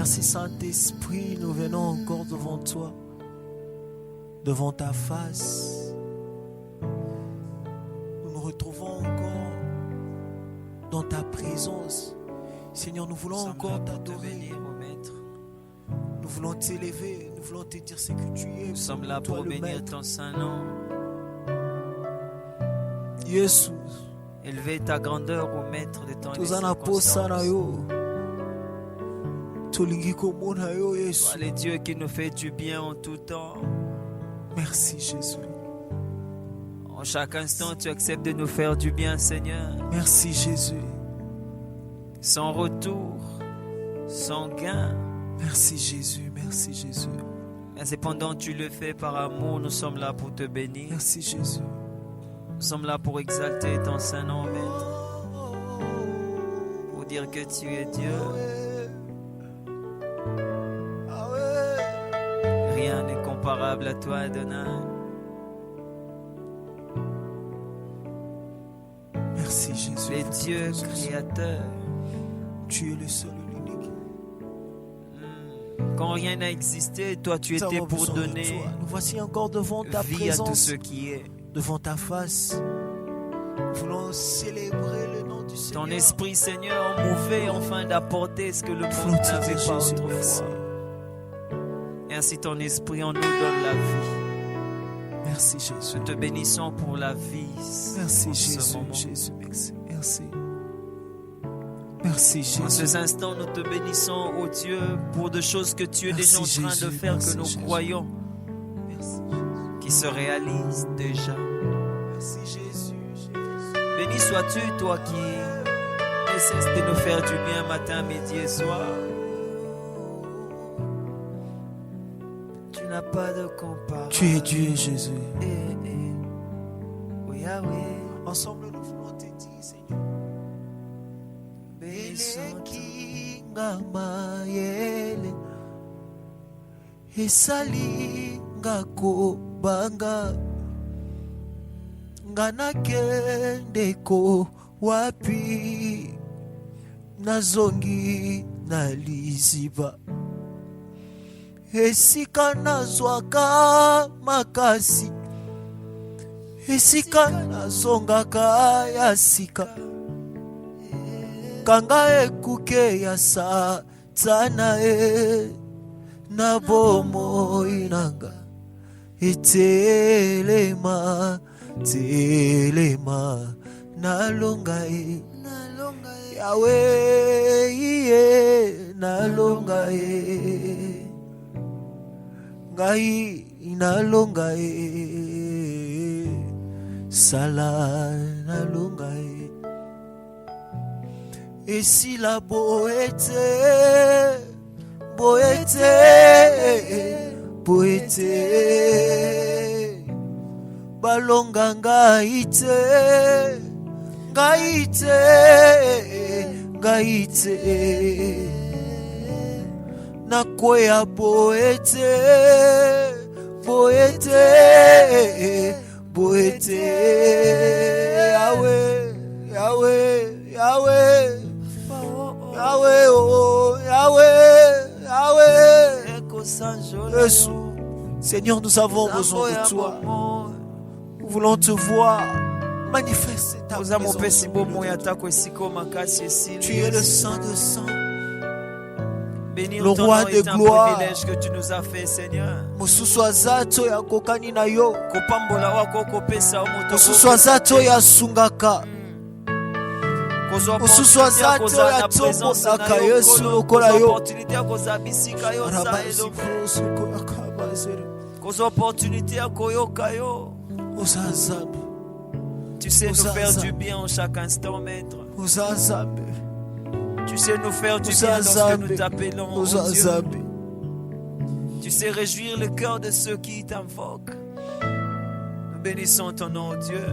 Merci Saint-Esprit, nous venons encore devant toi, devant ta face. Nous nous retrouvons encore dans ta présence. Seigneur, nous voulons encore t'adorer. Nous voulons t'élever, nous voulons te dire ce que tu es. Nous sommes là pour bénir ton Saint-Nom. Jésus, élever ta grandeur au maître de ton circonstances. Toi, le Dieu qui nous fait du bien en tout temps. Merci Jésus. En chaque instant, tu acceptes de nous faire du bien, Seigneur. Merci Jésus. Sans retour, sans gain. Merci Jésus, merci Jésus. Mais cependant, tu le fais par amour. Nous sommes là pour te bénir. Merci Jésus. Nous sommes là pour exalter ton Saint-Nom, Maître. Pour dire que tu es Dieu. Rien n'est comparable à toi, Adonai. Merci Jésus. Le Dieu créateur. Tu es le seul et l'unique. Quand rien n'a existé, toi tu étais pour donner nous voici encore devant ta vie présence, à tout ce qui est. Devant ta face. Nous voulons célébrer le nom du Seigneur. Ton esprit, Seigneur, mouvait enfin d'apporter ce que le monde n'avait pas autrefois. Et ainsi ton esprit en nous donne la vie. Merci Jésus. Nous te bénissons pour la vie. Merci Jésus. Jésus, merci. Merci Jésus. En ces instants, nous te bénissons, ô Dieu, pour des choses que tu es déjà en train de faire, que nous croyons, qui se réalisent déjà. Merci Jésus. Béni sois-tu, toi qui ne cesse de nous faire du bien matin, midi et soir. Tu n'as pas de comparaison. Tu es Dieu, Jésus. Oui, ah oui. Ensemble, nous voulons te dire, Seigneur. Beleki ngamayele esali ngakobanga nganakendeko wapi nazongi naliziba esika nazwaka makasi esika nazongaka ya sika kanga ekuke ya satana na bomo inanga telema nalonga yawe nalonga ngai nalonga sala nalonga esila boete balonga ngai te nakwea boete Yahweh. Jésus, Seigneur, nous avons besoin de toi. Nous voulons te voir. Manifeste ta présence. Tu es le Saint de Saints. Bénir le roi de gloire. Privilège que tu nous as fait, Seigneur. Mosusu azato ya kokani na yo. Kopambola wako kopesa omoto. Mosusu azato ya sungaka. Mosusu azato ya tombosaka Yesu lokola yo. Kozo opportunité ya koyoka yo. Tu sais nous faire du bien en chaque instant, Maître. Tu sais nous faire du bien lorsque nous t'appelons, oh Dieu. Tu sais réjouir le cœur de ceux qui t'invoquent. Nous bénissons ton nom, Dieu.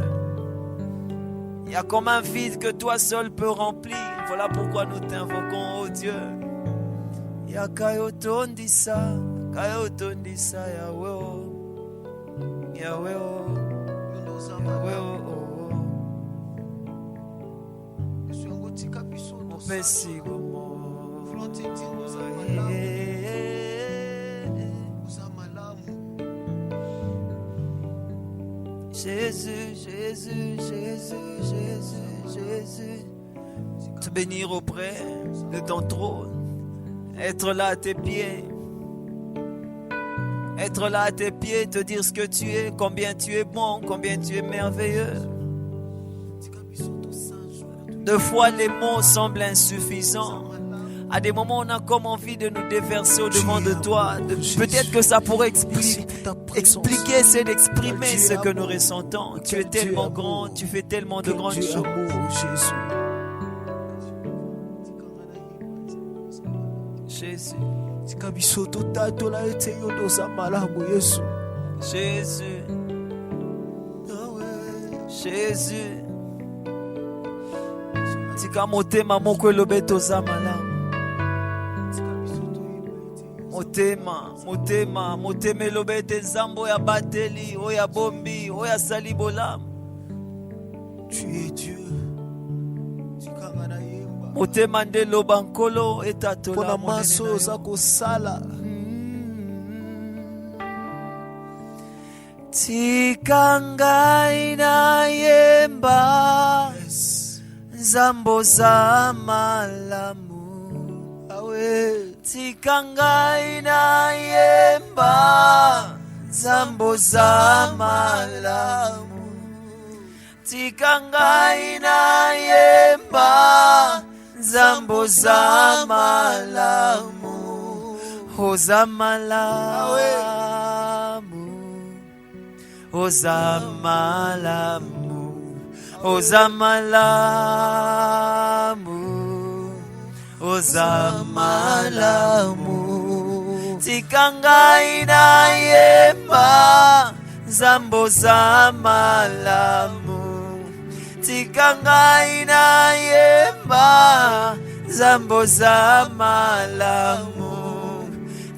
Il y a comme un vide que toi seul peux remplir. Voilà pourquoi nous t'invoquons, oh Dieu. Yakayotondisa, Kayotondisa, Yahweh, oh. Yahweh, oh. Yahweh, oh. Pesi gomo voulons te dire, Jésus, Jésus, Jésus, Jésus, Jésus. Te bénir auprès de ton trône. Être là à tes pieds. Être là à tes pieds, te dire ce que tu es, combien tu es bon, combien tu es merveilleux. Deux fois les mots semblent insuffisants. À des moments, on a comme envie de nous déverser au-devant de toi. Peut-être que ça pourrait expliquer, c'est d'exprimer ce que nous ressentons. Tu es tellement grand, tu fais tellement de grandes choses. Jésus. Jésus. Jésus. Tika motema moko elobe toza malamu. Motema elobe te nzambo ya bateli, oya bombi, oya sali bolamu. Tu es Dieu. Motema nde loba nkolo etatola pona maso za kosala. Tika ngai nayemba nzambo za malamu. Tika ngai nayemba nzambo za malamu. Tika ngai nayemba nzambo za malamu. Oza malamu, oza malamu, oza malamu, oza malamu. Tika ngai nayemba nzambo za malamu. Tika ngai nayemba nzambo za malamu.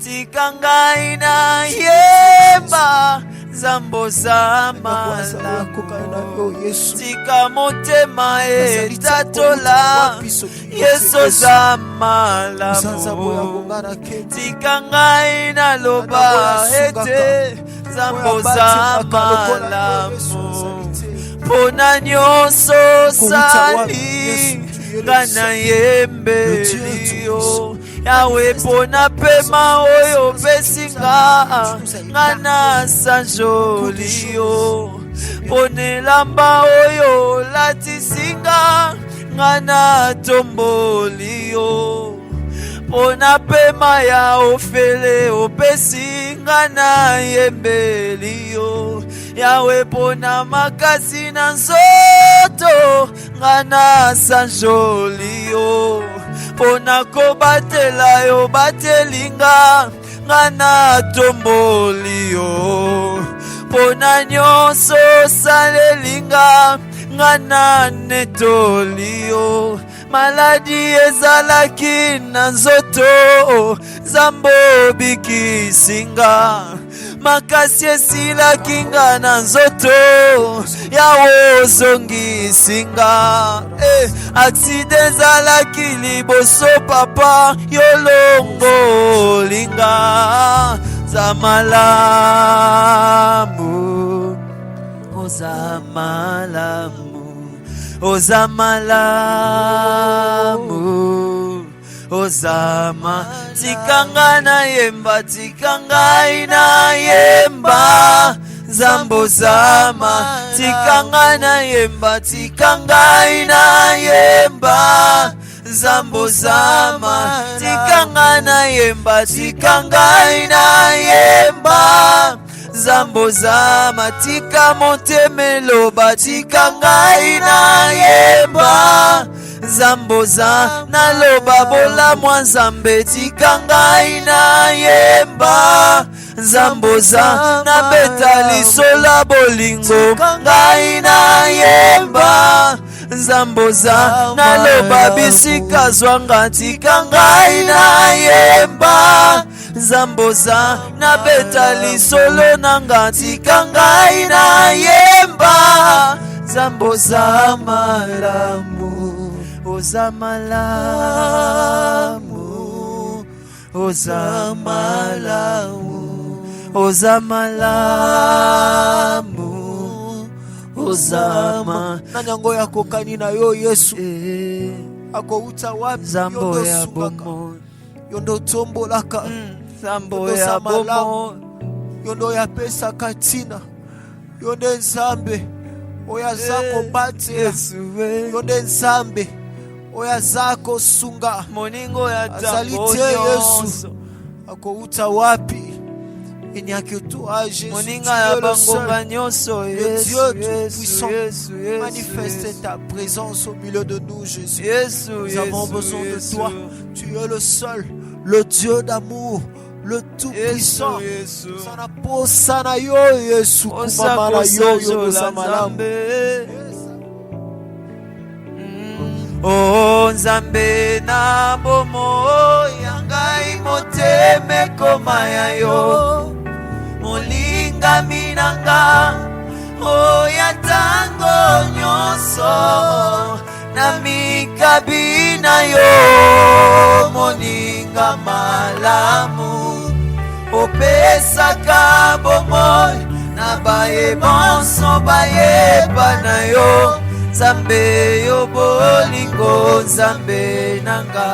Tika ngai nayemba nzambo za malamu. Tika motema etatola Yesu za malamu. Tika ngai naloba ete nzambo za malamu. Pona nyonso sali ngana yembelio Yawe pona pema oyo pesinga ngana sanjolio. Pone lamba oyo latisinga ngana tombolio. Pona pema ya ofele opesi ngana yembelio. Yawe pona makasi na nzoto ngana sanjolio. Pona kobatela yo batelinga ngana tombolio. Pona nyonso salelinga ngana netolio. Maladi ezalaki na nzoto Zambo bikisinga. Makasi esilaki nga na nzoto yawo zongisinga. Akside ezalaki liboso papa yolongo linga. Za malamu, oza malamu, oza malamu, ozama. Tika ngai nayemba, tika ngai nayemba nzambo zama. Tika ngai nayemba, tika ngai nayemba nzambo zama. Tika ngai nayemba, tika ngai nayemba nzambo zama. Tika motema eloba, tika ngai nayemba nzambo za naloba bolamu nzambe. Tika ngai nayemba nzambo za nabeta lisola bolingo. Ngai nayemba nzambo za naloba bisika zwanga. Tika ngai nayemba nzambo za nabeta lisolo nanga. Tika ngai nayemba nzambo za malamu, oza malamu, oza malamu, oza malamu, oza malamu. Nanyango ya kokani na yo Yesu. Ako uta wapi Zambo ya bomo, yondo tombo laka. Zambo ya bomo, yondo ya pesa katina. Yonde nzambe oya zako bate. Yonde nzambe oya zako sunga. Moningo ya azalite Yesu. Ako uta wapi ini akitoa Jésus. Moninga ya bangonga nyoso Yesu. Dieu puissant, manifeste ta présence au milieu de nous Jésus. Nous avons besoin de toi. Tu es le seul, le Dieu d'amour, le tout-puissant. Sana yo Yesu kumamala yo yo zamalamu. O Nzambe na bomo yangai moteme koma ya yo molinga minanga o ya tango nyonso na mikabina yo moninga malamu opesaka bomo na baye bonso baye na yo Nzambe yo bolingo Nzambe nanga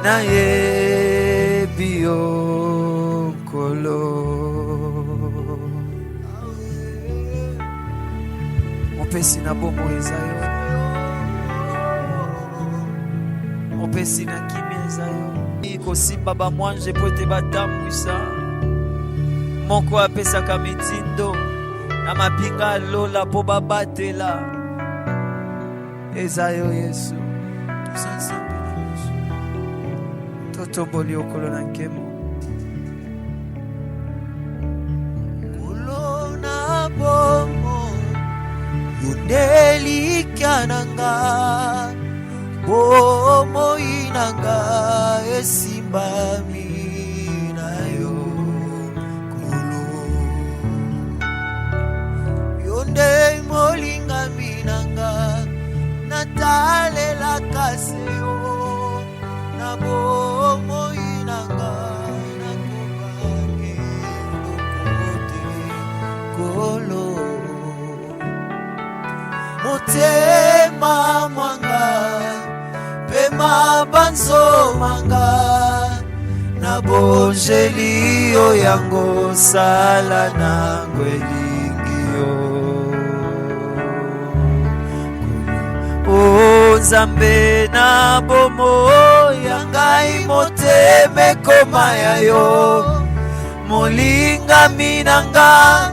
na yebi yo kolo. Opesi na bomo eza yo, opesi na kimi eza yo. Kosimba bamwanje po ete batambwisa moko apesaka mitindo na mapinga lola po babatela eza yo Yesu. Totomboli okolo na nkemo kolo na bomo yondelika nanga bomo inanga esimbami na yo kolo yonde molinga minanga natalela kaseo na bomo inanga nakobange lokote kolo motema mwanga pema banzo manga na bonjeli yo yango sala nango elingio. O Nzambe na bomo yangai moteme koma ya yo molinga minanga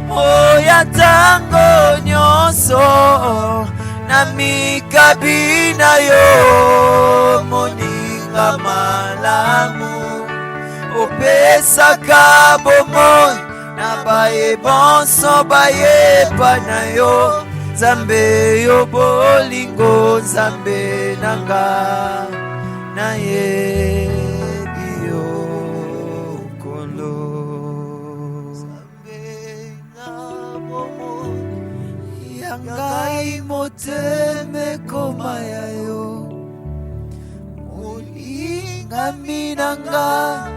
o ya tango nyonso na mikabina yo moninga malamu opesaka bomo na baye bonso baye na yo Nzambe yo bolingo Nzambe nanga na yebi yo kolo. Nzambe na bomo yangai moteme koma ya yo molinga minanga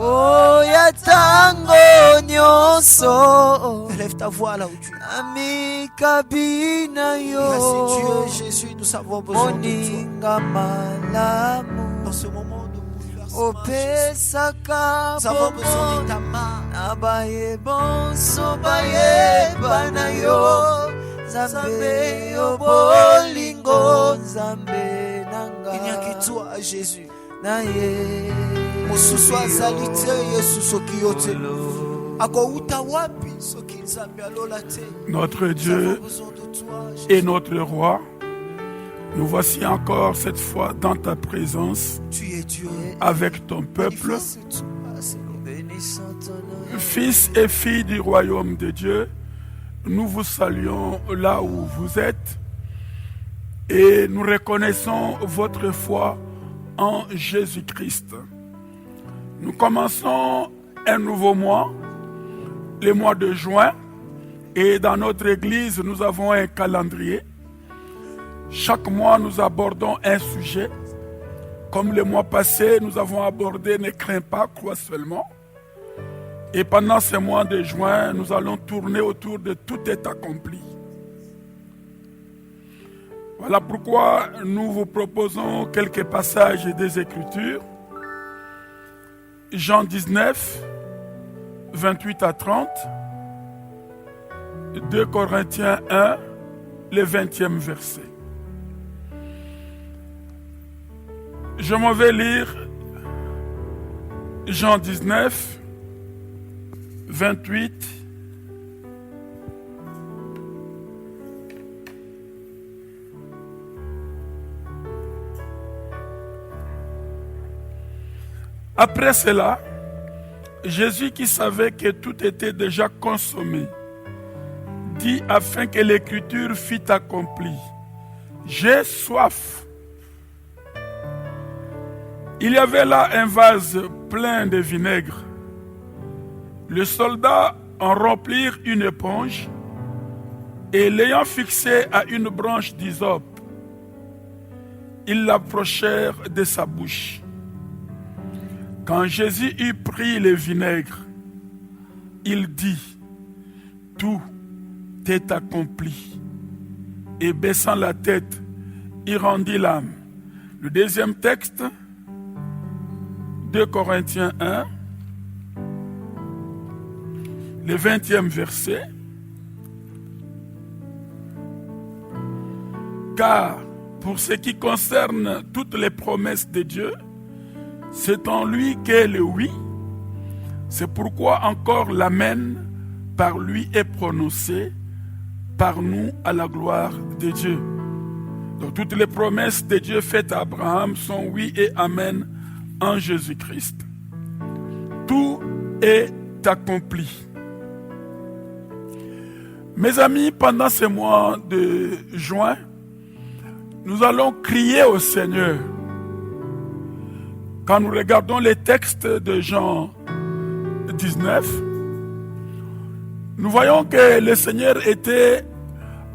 o ya tango nyonso. Élève ta voix là où tu es. Amikabina yo. Merci Dieu, Jésus, nous avons besoin de moninga malamu. Dans ce moment de bouleversement, opesaka nous avons besoin de ta main. Abaye bonso baye bana yo. Nzambe yo bolingo Nzambe nanga. Il n'y a que toi, Jésus. Na ye. Mosusu azali te Yesu soki yo te. Akouta wapi soki Nzambe alola te. Notre Dieu et notre Roi, nous voici encore cette fois dans ta présence. Tu es Dieu. Avec ton peuple, fils et filles du royaume de Dieu. Nous vous saluons là où vous êtes et nous reconnaissons votre foi en Jésus-Christ. Nous commençons un nouveau mois, le mois de juin, et dans notre église, nous avons un calendrier. Chaque mois, nous abordons un sujet Comme le mois passé, nous avons abordé « Ne crains pas, crois seulement ». Et pendant ce mois de juin, nous allons tourner autour de « Tout est accompli ». Voilà pourquoi nous vous proposons quelques passages des Écritures. Jean 19, 28 à 30. 2 Corinthiens 1, le 20e verset. Je m'en vais lire Jean 19, 28 Après cela, Jésus, qui savait que tout était déjà consommé, dit afin que l'écriture fût accomplie: j'ai soif. Il y avait là un vase plein de vinaigre. Les soldats en remplirent une éponge et l'ayant fixée à une branche d'hysope, ils l'approchèrent de sa bouche. Quand Jésus eut pris le vinaigre, il dit: tout est accompli. Et baissant la tête, il rendit l'âme. Le deuxième texte, 2 Corinthiens 1, le 20e verset. Car pour ce qui concerne toutes les promesses de Dieu, c'est en lui qu'est le oui. C'est pourquoi encore l'amen par lui est prononcé, par nous à la gloire de Dieu. Donc toutes les promesses de Dieu faites à Abraham sont oui et amen en Jésus-Christ. Tout est accompli. Mes amis, pendant ce mois de juin, nous allons crier au Seigneur. Quand nous regardons les textes de Jean 19, nous voyons que le Seigneur était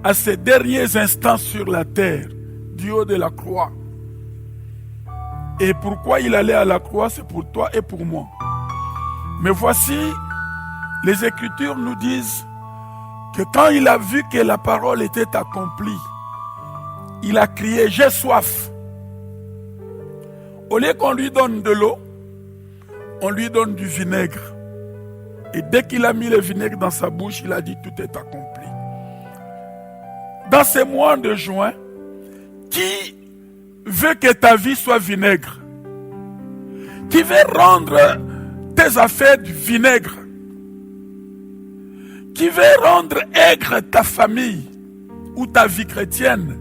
à ses derniers instants sur la terre, du haut de la croix. Et pourquoi il allait à la croix, c'est pour toi et pour moi. Mais voici, les Écritures nous disent que quand il a vu que la parole était accomplie, il a crié: j'ai soif. Au lieu qu'on lui donne de l'eau, on lui donne du vinaigre. Et dès qu'il a mis le vinaigre dans sa bouche, il a dit: tout est accompli. Dans ces mois de juin, qui veut que ta vie soit vinaigre? Qui veut rendre tes affaires du vinaigre? Qui veut rendre aigre ta famille ou ta vie chrétienne?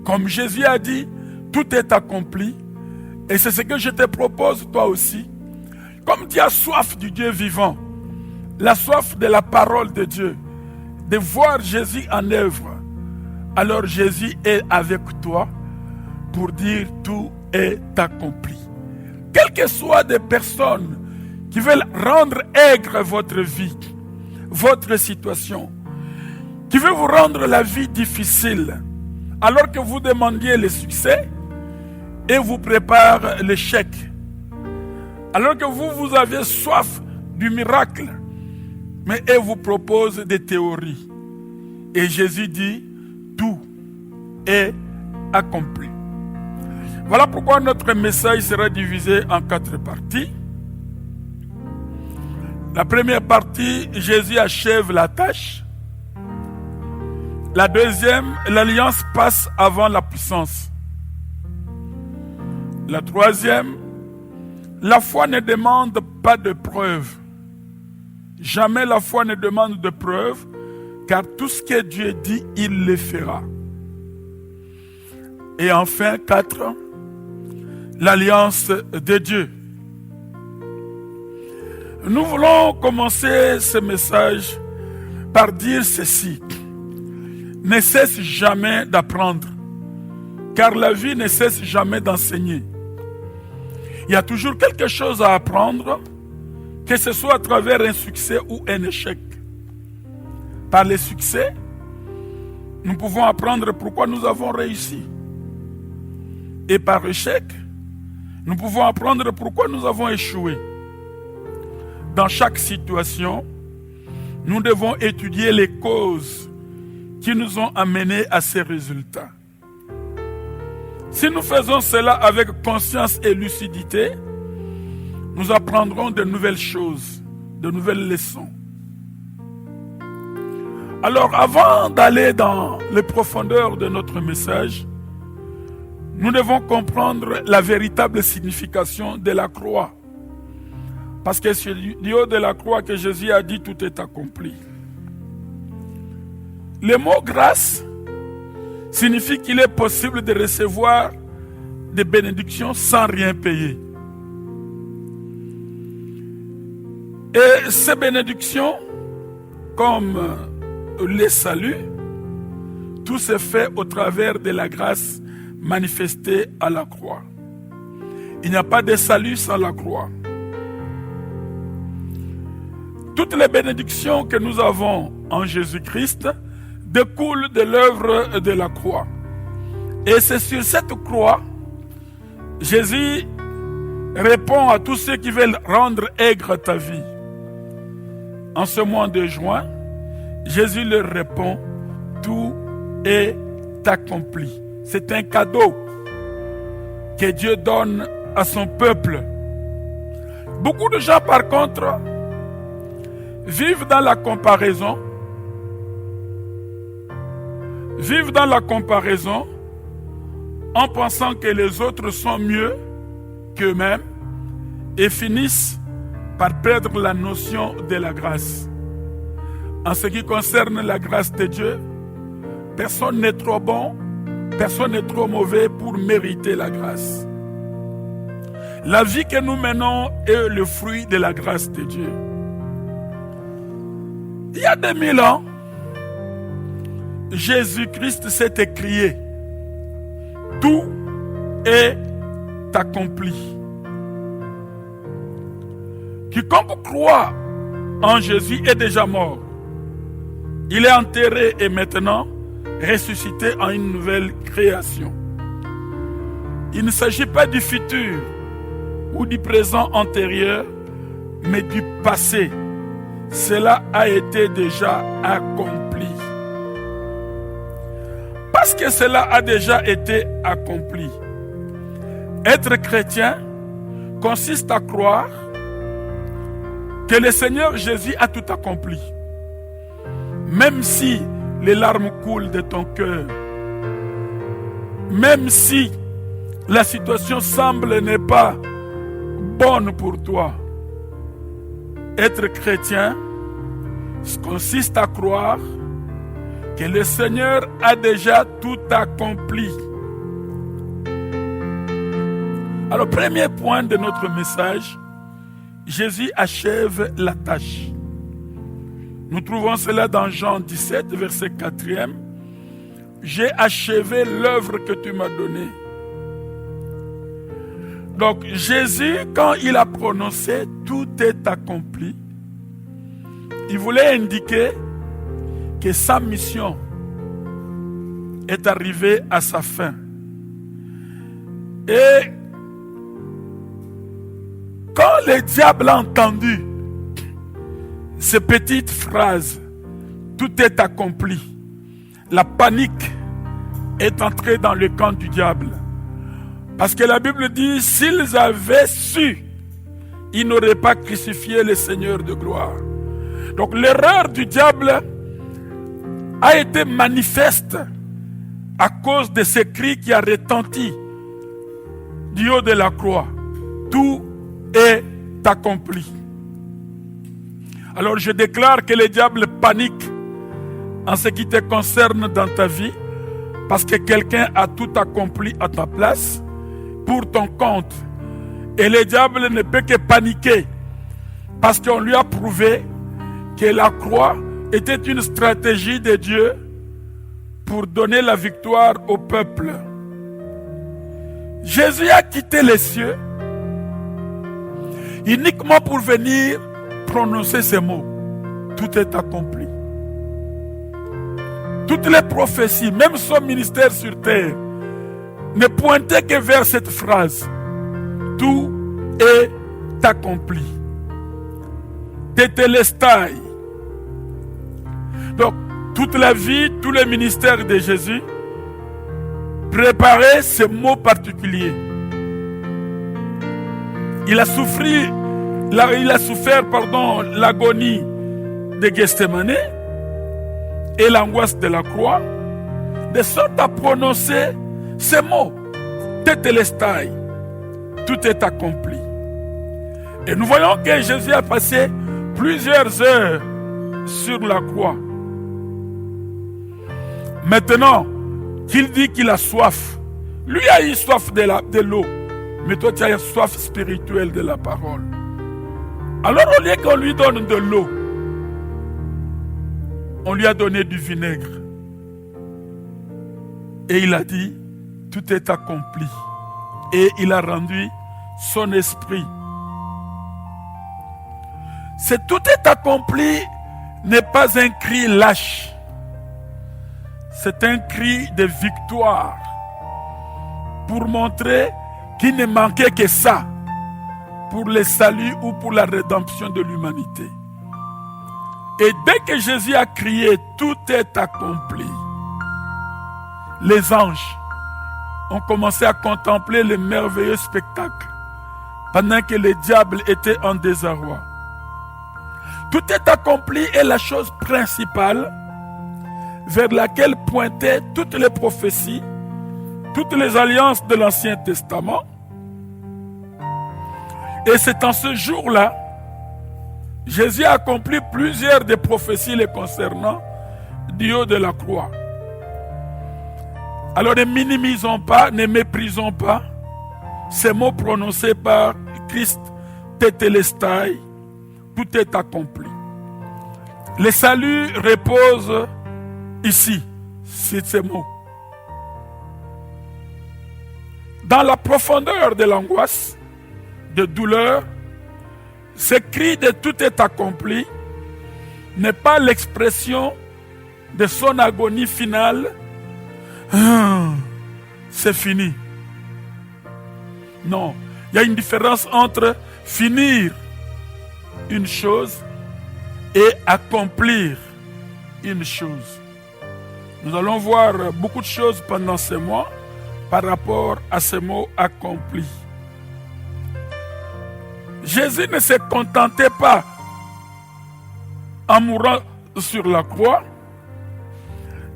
Comme Jésus a dit, tout est accompli. Et c'est ce que je te propose toi aussi. Comme tu as soif du Dieu vivant, la soif de la parole de Dieu, de voir Jésus en œuvre, alors Jésus est avec toi pour dire tout est accompli. Quelles que soient des personnes qui veulent rendre aigre votre vie, votre situation, qui veulent vous rendre la vie difficile, alors que vous demandiez le succès, et vous prépare l'échec. Alors que vous avez soif du miracle, mais elle vous propose des théories. Et Jésus dit, tout est accompli. Voilà pourquoi notre message sera divisé en 4 parties. La première partie, Jésus achève la tâche. La deuxième, l'alliance passe avant la puissance. La troisième, la foi ne demande pas de preuves. Jamais la foi ne demande de preuves, car tout ce que Dieu dit, il le fera. Et enfin, 4, l'alliance de Dieu. Nous voulons commencer ce message par dire ceci. Ne cesse jamais d'apprendre, car la vie ne cesse jamais d'enseigner. Il y a toujours quelque chose à apprendre, que ce soit à travers un succès ou un échec. Par le succès, nous pouvons apprendre pourquoi nous avons réussi. Et par échec, nous pouvons apprendre pourquoi nous avons échoué. Dans chaque situation, nous devons étudier les causes qui nous ont amenés à ces résultats. Si nous faisons cela avec conscience et lucidité, nous apprendrons de nouvelles choses, de nouvelles leçons. Alors, avant d'aller dans les profondeurs de notre message, nous devons comprendre la véritable signification de la croix. Parce que c'est du haut de la croix que Jésus a dit « tout est accompli ». Le mot « grâce » signifie qu'il est possible de recevoir des bénédictions sans rien payer. Et ces bénédictions, comme les saluts, tout se fait au travers de la grâce manifestée à la croix. Il n'y a pas de salut sans la croix. Toutes les bénédictions que nous avons en Jésus-Christ découlent de l'œuvre de la croix. Et c'est sur cette croix, Jésus répond à tous ceux qui veulent rendre aigre ta vie. En ce mois de juin, Jésus leur répond, tout est accompli. C'est un cadeau que Dieu donne à son peuple. Beaucoup de gens, par contre, vivent dans la comparaison. Vivent dans la comparaison en pensant que les autres sont mieux qu'eux-mêmes et finissent par perdre la notion de la grâce. En ce qui concerne la grâce de Dieu, personne n'est trop bon, personne n'est trop mauvais pour mériter la grâce. La vie que nous menons est le fruit de la grâce de Dieu. Il y a 2000 ans, Jésus-Christ s'est écrié. Tout est accompli. Quiconque croit en Jésus est déjà mort. Il est enterré et maintenant ressuscité en une nouvelle création. Il ne s'agit pas du futur ou du présent antérieur, mais du passé. Cela a été déjà accompli. Parce que cela a déjà été accompli. Être chrétien consiste à croire que le Seigneur Jésus a tout accompli. Même si les larmes coulent de ton cœur, même si la situation semble n'est pas bonne pour toi, être chrétien consiste à croire que le Seigneur a déjà tout accompli. Alors, premier point de notre message, Jésus achève la tâche. Nous trouvons cela dans Jean 17, verset 4e. J'ai achevé l'œuvre que tu m'as donnée. Donc, Jésus, quand il a prononcé tout est accompli, il voulait indiquer que sa mission est arrivée à sa fin. Et quand le diable a entendu ces petites phrases, tout est accompli, la panique est entrée dans le camp du diable. Parce que la Bible dit, s'ils avaient su, ils n'auraient pas crucifié le Seigneur de gloire. Donc l'erreur du diable a été manifeste à cause de ce cri qui a retenti du haut de la croix. Tout est accompli. Alors je déclare que le diable panique en ce qui te concerne dans ta vie parce que quelqu'un a tout accompli à ta place pour ton compte. Et le diable ne peut que paniquer parce qu'on lui a prouvé que la croix était une stratégie de Dieu pour donner la victoire au peuple. Jésus a quitté les cieux uniquement pour venir prononcer ces mots. Tout est accompli. Toutes les prophéties, même son ministère sur terre, ne pointaient que vers cette phrase. tout est accompli. Tétélestai. Donc, toute la vie, tout le ministère de Jésus préparait ce mot particulier. Il a souffert l'agonie de Gethsémane et l'angoisse de la croix, de sorte à prononcer ces mots. Tétélestai. Tout est accompli. Et nous voyons que Jésus a passé plusieurs heures sur la croix. Maintenant qu'il dit qu'il a soif, lui a eu soif de l'eau, mais toi tu as soif spirituelle de la parole. Alors au lieu qu'on lui donne de l'eau, on lui a donné du vinaigre. Et il a dit, tout est accompli. Et il a rendu son esprit. Ce tout est accompli n'est pas un cri lâche. C'est un cri de victoire pour montrer qu'il ne manquait que ça pour le salut ou pour la rédemption de l'humanité. Et dès que Jésus a crié, tout est accompli, les anges ont commencé à contempler le merveilleux spectacle pendant que le diable était en désarroi. Tout est accompli est la chose principale vers laquelle pointaient toutes les prophéties, toutes les alliances de l'Ancien Testament. Et c'est en ce jour-là, Jésus a accompli plusieurs des prophéties les concernant du haut de la croix. Alors ne minimisons pas, ne méprisons pas ces mots prononcés par Christ, tétélestai, tout est accompli. Le salut repose ici, sur ces mots. Dans la profondeur de l'angoisse, de douleur, ce cri de tout est accompli n'est pas l'expression de son agonie finale. C'est fini. Non, il y a une différence entre finir une chose et accomplir une chose. Nous allons voir beaucoup de choses pendant ces mois par rapport à ce mot accompli. Jésus ne se contentait pas en mourant sur la croix.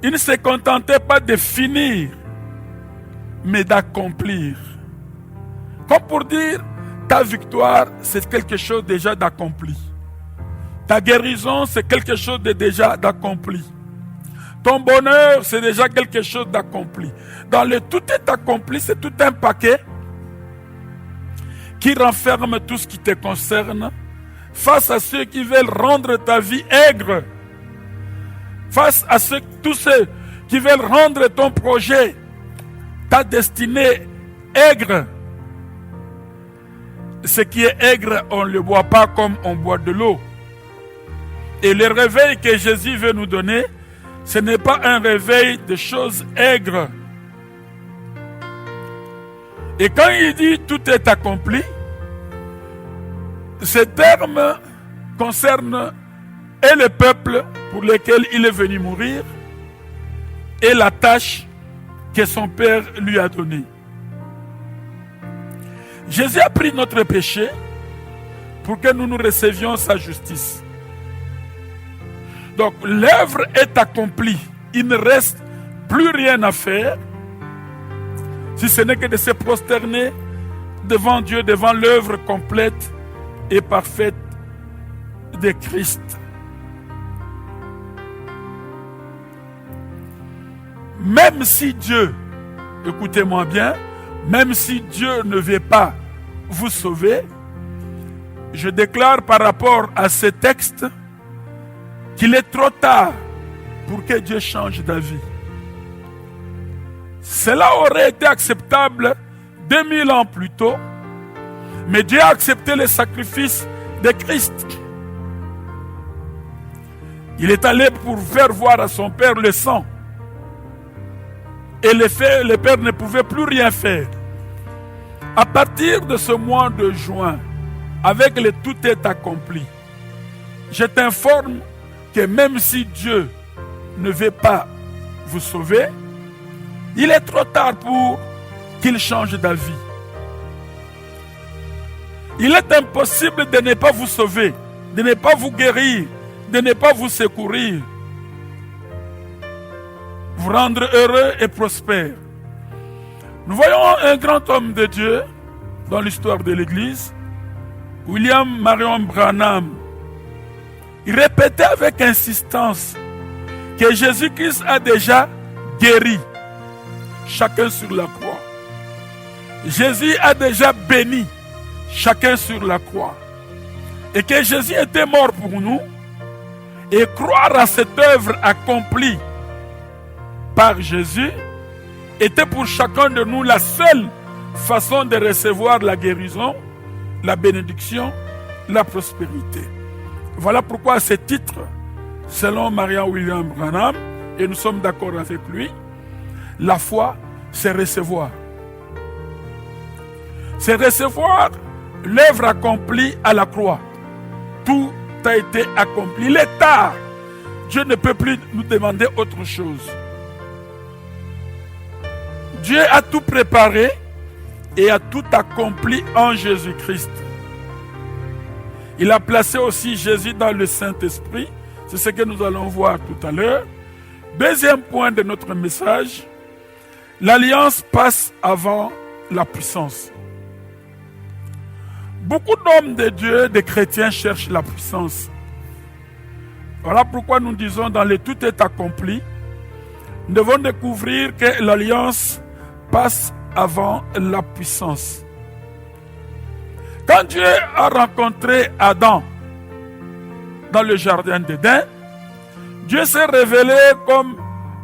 Il ne se contentait pas de finir, mais d'accomplir. Comme pour dire, ta victoire, c'est quelque chose déjà d'accompli. Ta guérison, c'est quelque chose de déjà d'accompli. Ton bonheur, c'est déjà quelque chose d'accompli. Dans le tout est accompli, c'est tout un paquet qui renferme tout ce qui te concerne face à ceux qui veulent rendre ta vie aigre. Face à tous ceux qui veulent rendre ton projet, ta destinée aigre. Ce qui est aigre, on ne le boit pas comme on boit de l'eau. Et le réveil que Jésus veut nous donner, ce n'est pas un réveil de choses aigres. Et quand il dit tout est accompli, ce terme concerne et le peuple pour lequel il est venu mourir et la tâche que son Père lui a donnée. Jésus a pris notre péché pour que nous recevions sa justice. Donc l'œuvre est accomplie. Il ne reste plus rien à faire si ce n'est que de se prosterner devant Dieu, devant l'œuvre complète et parfaite de Christ. Même si Dieu, écoutez-moi bien, même si Dieu ne veut pas vous sauver, je déclare par rapport à ce texte qu'il est trop tard pour que Dieu change d'avis. Cela aurait été acceptable 2000 ans plus tôt, mais Dieu a accepté le sacrifice de Christ. Il est allé pour faire voir à son Père le sang. Et le Père ne pouvait plus rien faire. À partir de ce mois de juin, avec le tout est accompli, je t'informe que même si Dieu ne veut pas vous sauver, il est trop tard pour qu'il change d'avis. Il est impossible de ne pas vous sauver, de ne pas vous guérir, de ne pas vous secourir, vous rendre heureux et prospère. Nous voyons un grand homme de Dieu dans l'histoire de l'Église, William Marion Branham. Il répétait avec insistance que Jésus-Christ a déjà guéri chacun sur la croix. Jésus a déjà béni chacun sur la croix. Et que Jésus était mort pour nous. Et croire à cette œuvre accomplie par Jésus était pour chacun de nous la seule façon de recevoir la guérison, la bénédiction, la prospérité. Voilà pourquoi ce titre, selon Marion William Branham, et nous sommes d'accord avec lui, la foi, c'est recevoir. C'est recevoir l'œuvre accomplie à la croix. Tout a été accompli. Il est tard. Dieu ne peut plus nous demander autre chose. Dieu a tout préparé et a tout accompli en Jésus-Christ. Il a placé aussi Jésus dans le Saint-Esprit. C'est ce que nous allons voir tout à l'heure. Deuxième point de notre message, l'alliance passe avant la puissance. Beaucoup d'hommes de Dieu, des chrétiens, cherchent la puissance. Voilà pourquoi nous disons dans le tout est accompli, nous devons découvrir que l'alliance passe avant la puissance. Quand Dieu a rencontré Adam dans le jardin d'Éden, Dieu s'est révélé comme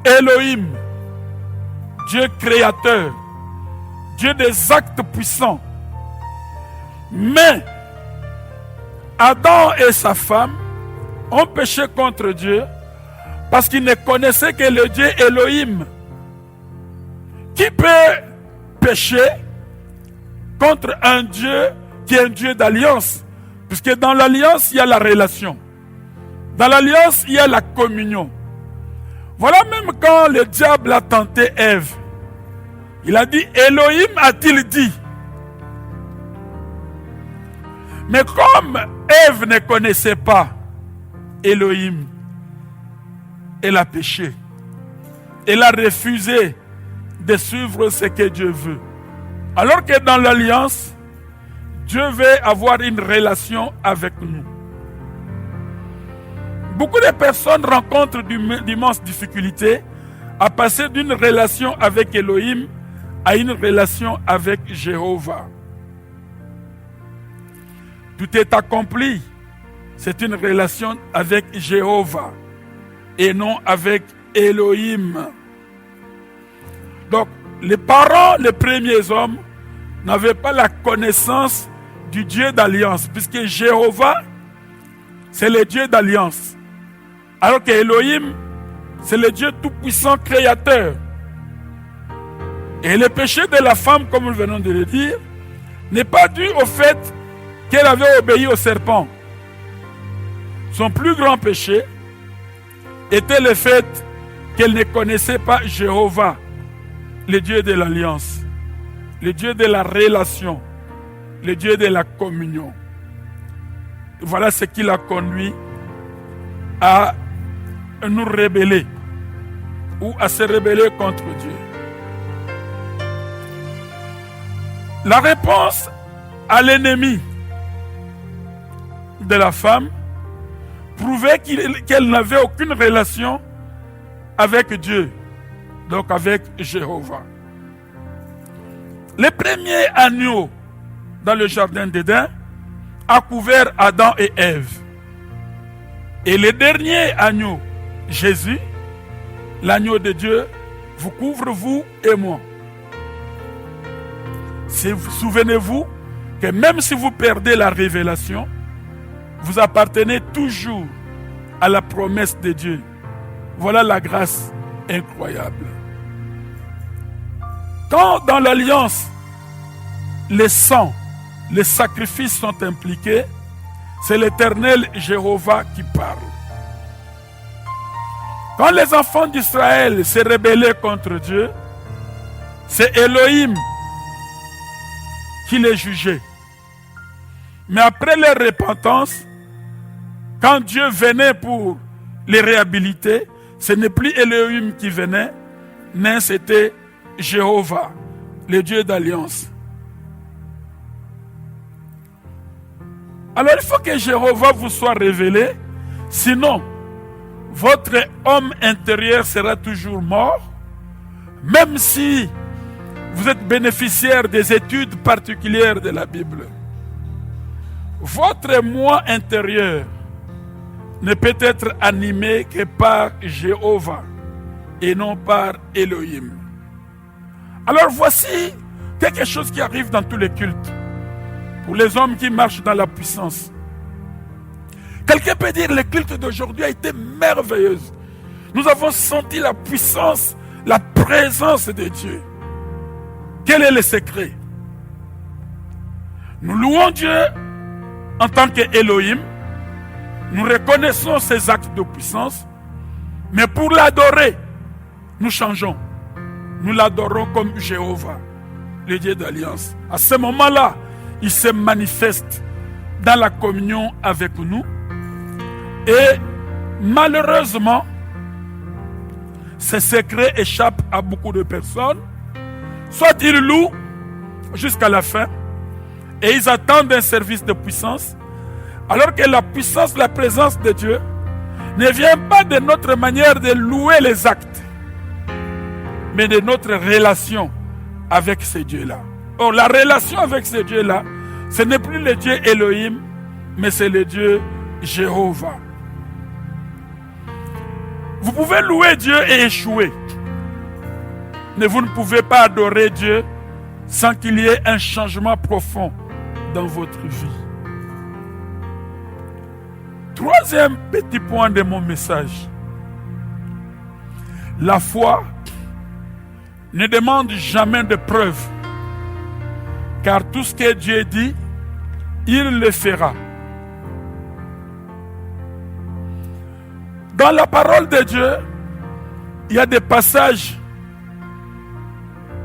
Elohim, Dieu créateur, Dieu des actes puissants. Mais Adam et sa femme ont péché contre Dieu parce qu'ils ne connaissaient que le Dieu Elohim. Qui peut pécher contre un Dieu qui est un Dieu d'alliance? Puisque dans l'alliance, il y a la relation. Dans l'alliance, il y a la communion. Voilà même quand le diable a tenté Ève. Il a dit, Elohim a-t-il dit? Mais comme Ève ne connaissait pas Elohim, elle a péché. Elle a refusé de suivre ce que Dieu veut. Alors que dans l'alliance, Dieu veut avoir une relation avec nous. Beaucoup de personnes rencontrent d'immenses difficultés à passer d'une relation avec Elohim à une relation avec Jéhovah. Tout est accompli. C'est une relation avec Jéhovah et non avec Elohim. Donc, les parents, les premiers hommes, n'avaient pas la connaissance du Dieu d'alliance, puisque Jéhovah, c'est le Dieu d'alliance. Alors que Elohim, c'est le Dieu tout-puissant créateur. Et le péché de la femme, comme nous venons de le dire, n'est pas dû au fait qu'elle avait obéi au serpent. Son plus grand péché était le fait qu'elle ne connaissait pas Jéhovah, le Dieu de l'alliance, le Dieu de la relation, le Dieu de la communion. Voilà ce qui l'a conduit à nous rebeller ou à se rebeller contre Dieu. La réponse à l'ennemi de la femme prouvait qu'elle n'avait aucune relation avec Dieu, donc avec Jéhovah. Le premier agneau dans le jardin d'Éden a couvert Adam et Ève. Et le dernier agneau, Jésus, l'agneau de Dieu, vous couvre vous et moi. Souvenez-vous que même si vous perdez la révélation, vous appartenez toujours à la promesse de Dieu. Voilà la grâce incroyable. Quand dans l'alliance, les sangs, les sacrifices sont impliqués, c'est l'Éternel Jéhovah qui parle. Quand les enfants d'Israël se rebellaient contre Dieu, c'est Elohim qui les jugeait. Mais après leur repentance, quand Dieu venait pour les réhabiliter, ce n'est plus Elohim qui venait, mais c'était Jéhovah, le Dieu d'alliance. Alors il faut que Jéhovah vous soit révélé, sinon votre homme intérieur sera toujours mort, même si vous êtes bénéficiaire des études particulières de la Bible. Votre moi intérieur ne peut être animé que par Jéhovah et non par Elohim. Alors voici quelque chose qui arrive dans tous les cultes. Pour les hommes qui marchent dans la puissance. Quelqu'un peut dire que le culte d'aujourd'hui a été merveilleuse. Nous avons senti la puissance, la présence de Dieu. Quel est le secret? Nous louons Dieu en tant qu'Elohim. Nous reconnaissons ses actes de puissance. Mais pour l'adorer, nous changeons. Nous l'adorons comme Jéhovah, le Dieu d'alliance. À ce moment-là, il se manifeste dans la communion avec nous. Et malheureusement, ces secrets échappent à beaucoup de personnes. Soit ils louent jusqu'à la fin et ils attendent un service de puissance, alors que la puissance, la présence de Dieu ne vient pas de notre manière de louer les actes, mais de notre relation avec ce Dieu-là. Or, la relation avec ce Dieu-là, ce n'est plus le Dieu Elohim, mais c'est le Dieu Jéhovah. Vous pouvez louer Dieu et échouer. Mais vous ne pouvez pas adorer Dieu sans qu'il y ait un changement profond dans votre vie. Troisième petit point de mon message. La foi ne demande jamais de preuves. Car tout ce que Dieu dit, il le fera. Dans la parole de Dieu, il y a des passages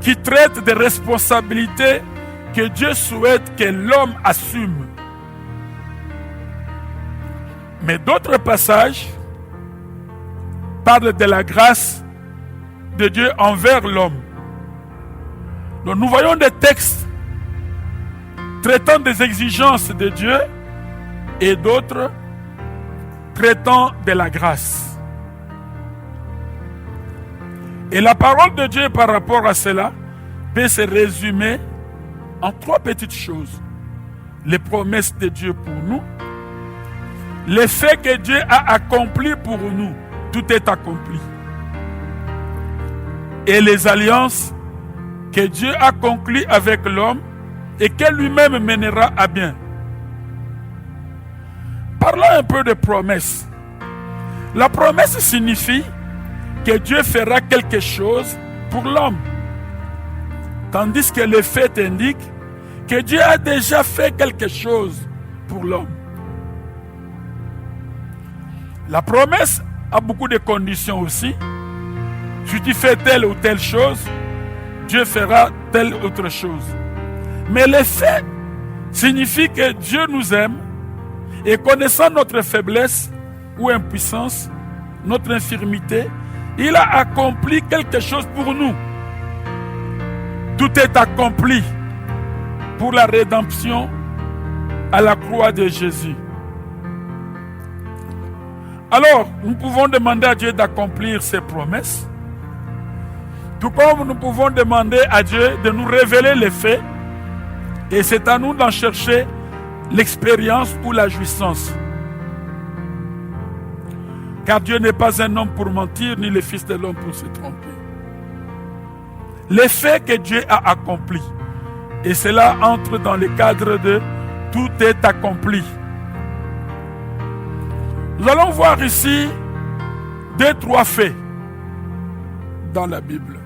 qui traitent des responsabilités que Dieu souhaite que l'homme assume. Mais d'autres passages parlent de la grâce de Dieu envers l'homme. Donc nous voyons des textes traitant des exigences de Dieu et d'autres traitant de la grâce. Et la parole de Dieu par rapport à cela peut se résumer en trois petites choses. Les promesses de Dieu pour nous, les faits que Dieu a accomplis pour nous, tout est accompli. Et les alliances que Dieu a conclues avec l'homme et que lui-même mènera à bien. Parlons un peu de promesses. La promesse signifie que Dieu fera quelque chose pour l'homme. Tandis que les faits indiquent que Dieu a déjà fait quelque chose pour l'homme. La promesse a beaucoup de conditions aussi. Si tu fais telle ou telle chose, Dieu fera telle autre chose. Mais les faits signifient que Dieu nous aime et connaissant notre faiblesse ou impuissance, notre infirmité, il a accompli quelque chose pour nous. Tout est accompli pour la rédemption à la croix de Jésus. Alors, nous pouvons demander à Dieu d'accomplir ses promesses, tout comme nous pouvons demander à Dieu de nous révéler les faits, et c'est à nous d'en chercher l'expérience ou la jouissance. Car Dieu n'est pas un homme pour mentir, ni le fils de l'homme pour se tromper. Les faits que Dieu a accomplis, et cela entre dans le cadre de tout est accompli. Nous allons voir ici 2-3 faits dans la Bible.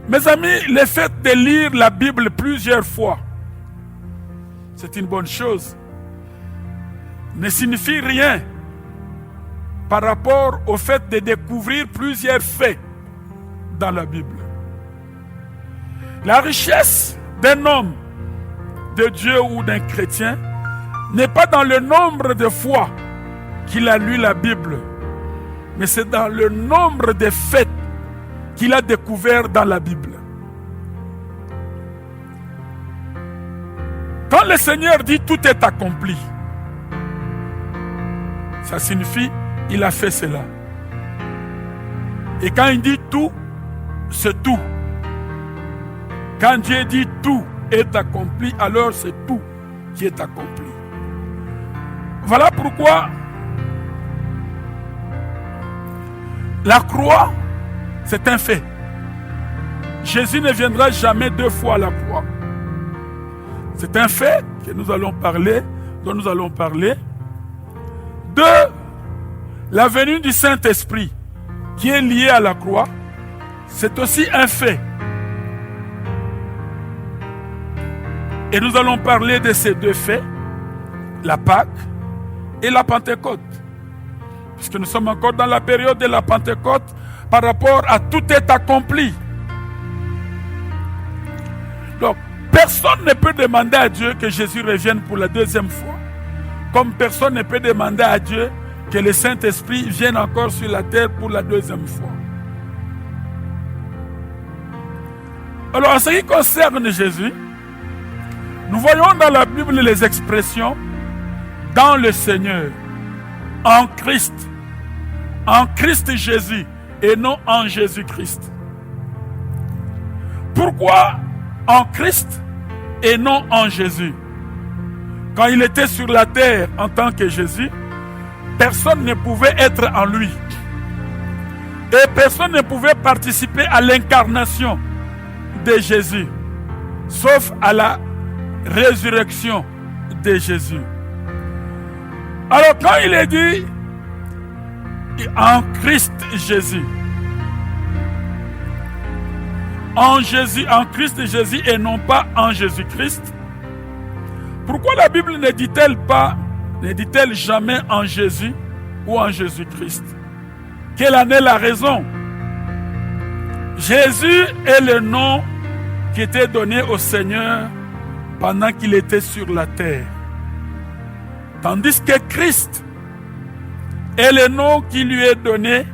Mes amis, le fait de lire la Bible plusieurs fois, c'est une bonne chose, ne signifie rien par rapport au fait de découvrir plusieurs faits dans la Bible. La richesse d'un homme de Dieu ou d'un chrétien n'est pas dans le nombre de fois qu'il a lu la Bible, mais c'est dans le nombre de faits qu'il a découvert dans la Bible. Quand le Seigneur dit tout est accompli, ça signifie il a fait cela. Et quand il dit tout, c'est tout. Quand Dieu dit tout est accompli, alors c'est tout qui est accompli. Voilà pourquoi la croix, c'est un fait. Jésus ne viendra jamais deux fois à la croix. C'est un fait que nous allons parler, dont nous allons parler. De la venue du Saint-Esprit qui est liée à la croix, c'est aussi un fait. Et nous allons parler de ces deux faits, la Pâque et la Pentecôte. Puisque nous sommes encore dans la période de la Pentecôte par rapport à tout est accompli. Donc, personne ne peut demander à Dieu que Jésus revienne pour la deuxième fois. Comme personne ne peut demander à Dieu que le Saint-Esprit vienne encore sur la terre pour la deuxième fois. Alors, en ce qui concerne Jésus, nous voyons dans la Bible les expressions dans le Seigneur, en Christ Jésus et non en Jésus-Christ. Pourquoi en Christ et non en Jésus? Quand il était sur la terre en tant que Jésus, personne ne pouvait être en lui. Et personne ne pouvait participer à l'incarnation de Jésus, sauf à la résurrection de Jésus. Alors quand il est dit en Christ Jésus, en Christ Jésus et non pas en Jésus-Christ, pourquoi la Bible ne dit-elle jamais en Jésus ou en Jésus-Christ? Quelle en est la raison? Jésus est le nom qui était donné au Seigneur pendant qu'il était sur la terre. Tandis que Christ est le nom qui lui est donné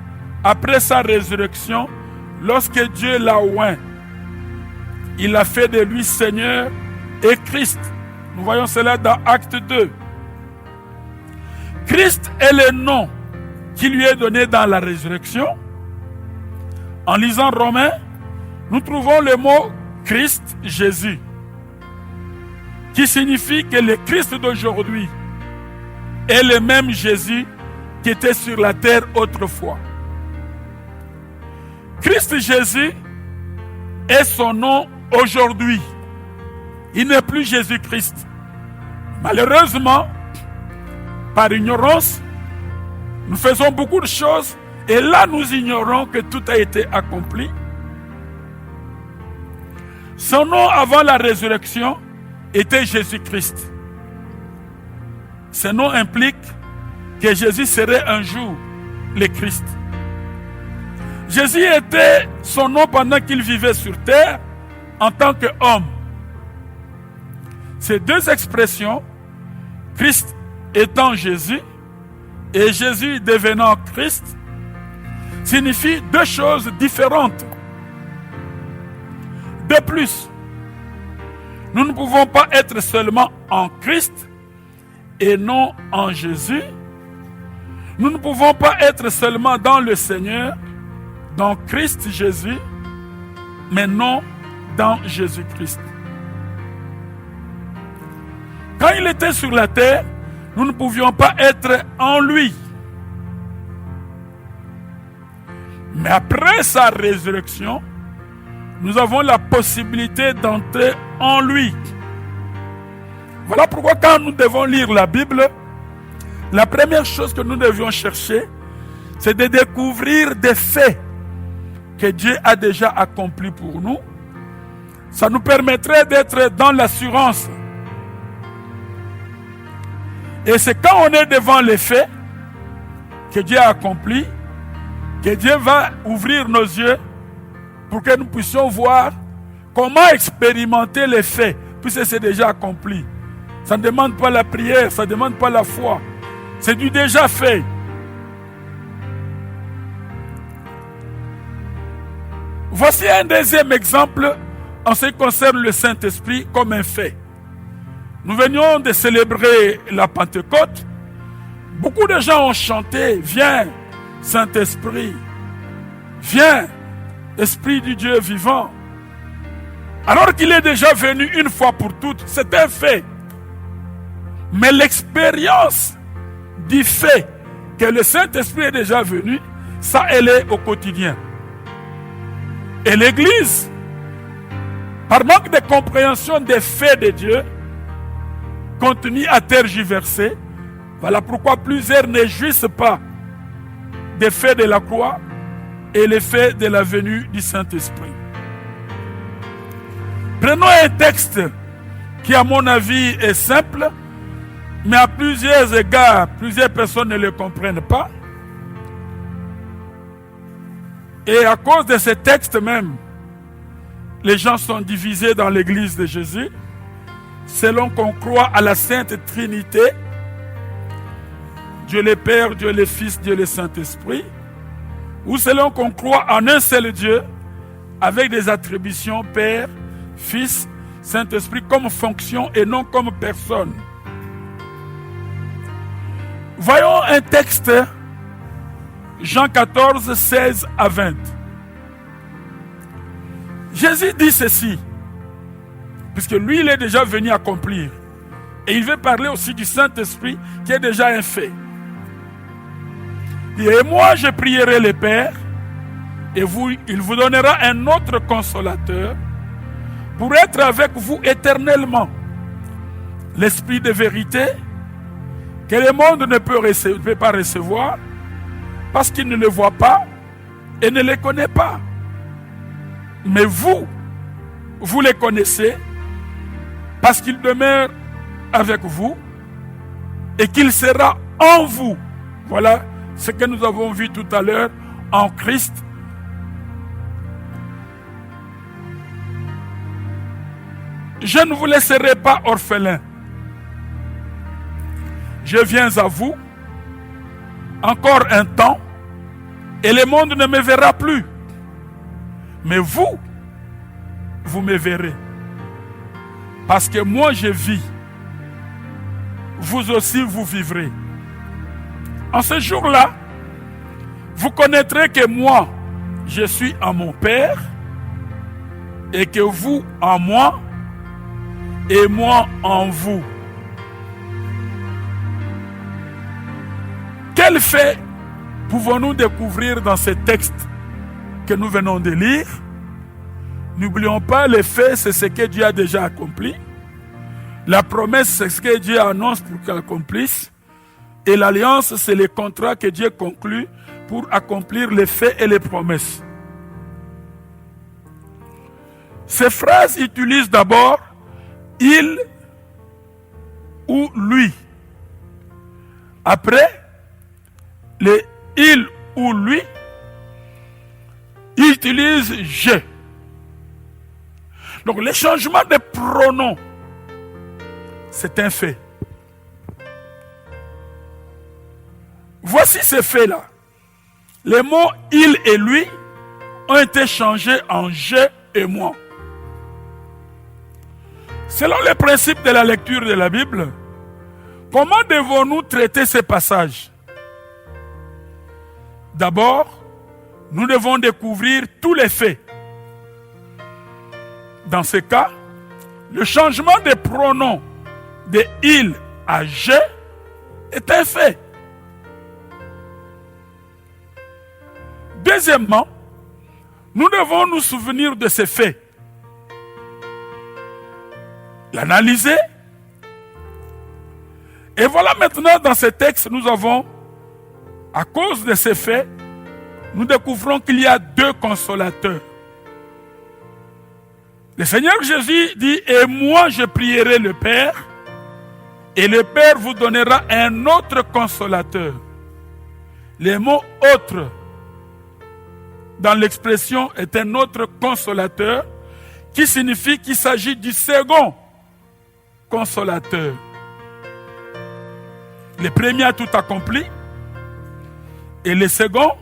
après sa résurrection, lorsque Dieu l'a oint. Il a fait de lui Seigneur et Christ. Nous voyons cela dans Acte 2. Christ est le nom qui lui est donné dans la résurrection. En lisant Romains, nous trouvons le mot Christ Jésus, qui signifie que le Christ d'aujourd'hui est le même Jésus qui était sur la terre autrefois. Christ Jésus est son nom aujourd'hui. Il n'est plus Jésus-Christ. Malheureusement, par ignorance, nous faisons beaucoup de choses et là nous ignorons que tout a été accompli. Son nom avant la résurrection était Jésus-Christ. Ce nom implique que Jésus serait un jour le Christ. Jésus était son nom pendant qu'il vivait sur terre en tant qu'homme. Ces deux expressions, Christ étant Jésus et Jésus devenant Christ, signifient deux choses différentes. De plus, nous ne pouvons pas être seulement en Christ et non en Jésus. Nous ne pouvons pas être seulement dans le Seigneur, dans Christ Jésus, mais non dans Jésus-Christ. Quand il était sur la terre, nous ne pouvions pas être en lui. Mais après sa résurrection, nous avons la possibilité d'entrer en lui. Voilà pourquoi quand nous devons lire la Bible, la première chose que nous devions chercher, c'est de découvrir des faits que Dieu a déjà accompli pour nous, ça nous permettrait d'être dans l'assurance. Et c'est quand on est devant les faits que Dieu a accompli, que Dieu va ouvrir nos yeux pour que nous puissions voir comment expérimenter les faits, puisque c'est déjà accompli. Ça ne demande pas la prière, ça ne demande pas la foi. C'est du déjà fait. Voici un deuxième exemple en ce qui concerne le Saint-Esprit comme un fait. Nous venions de célébrer la Pentecôte. Beaucoup de gens ont chanté « Viens, Saint-Esprit, viens, Esprit du Dieu vivant ». Alors qu'il est déjà venu une fois pour toutes, c'est un fait. Mais l'expérience du fait que le Saint-Esprit est déjà venu, ça, elle est au quotidien. Et l'Église, par manque de compréhension des faits de Dieu, continue à tergiverser. Voilà pourquoi plusieurs ne jouissent pas des faits de la croix et les faits de la venue du Saint-Esprit. Prenons un texte qui, à mon avis, est simple, mais à plusieurs égards, plusieurs personnes ne le comprennent pas. Et à cause de ce texte même, les gens sont divisés dans l'église de Jésus, selon qu'on croit à la Sainte Trinité, Dieu le Père, Dieu le Fils, Dieu le Saint-Esprit, ou selon qu'on croit en un seul Dieu, avec des attributions Père, Fils, Saint-Esprit comme fonction et non comme personne. Voyons un texte, Jean 14, 16 à 20. Jésus dit ceci, puisque lui, il est déjà venu accomplir. Et il veut parler aussi du Saint-Esprit, qui est déjà un fait. Et moi, je prierai le Père, et il vous donnera un autre consolateur, pour être avec vous éternellement. L'Esprit de vérité, que le monde ne peut pas recevoir, parce qu'il ne le voit pas et ne le connaît pas. Mais vous les connaissez, parce qu'il demeure avec vous et qu'il sera en vous. Voilà ce que nous avons vu tout à l'heure en Christ. Je ne vous laisserai pas orphelins. Je viens à vous encore un temps et le monde ne me verra plus. Mais vous me verrez. Parce que moi je vis. Vous aussi vous vivrez. En ce jour-là, vous connaîtrez que moi, je suis en mon Père et que vous en moi et moi en vous. Quel fait pouvons-nous découvrir dans ce texte que nous venons de lire? N'oublions pas, les faits, c'est ce que Dieu a déjà accompli. La promesse, c'est ce que Dieu annonce pour qu'il accomplisse. Et l'alliance, c'est le contrat que Dieu conclut pour accomplir les faits et les promesses. Ces phrases utilisent d'abord il ou lui. Après, les il ou lui, il utilise je. Donc le changement de pronom, c'est un fait. Voici ces faits-là. Les mots il et lui ont été changés en je et moi. Selon les principes de la lecture de la Bible, comment devons-nous traiter ces passages? D'abord, nous devons découvrir tous les faits. Dans ce cas, le changement de pronom de il à je est un fait. Deuxièmement, nous devons nous souvenir de ces faits, l'analyser. Et voilà maintenant dans ce texte, nous avons, à cause de ces faits, nous découvrons qu'il y a 2 consolateurs. Le Seigneur Jésus dit, et moi je prierai le Père, et le Père vous donnera un autre consolateur. Les mots autre dans l'expression est un autre consolateur qui signifie qu'il s'agit du second consolateur. Le premier a tout accompli et le second,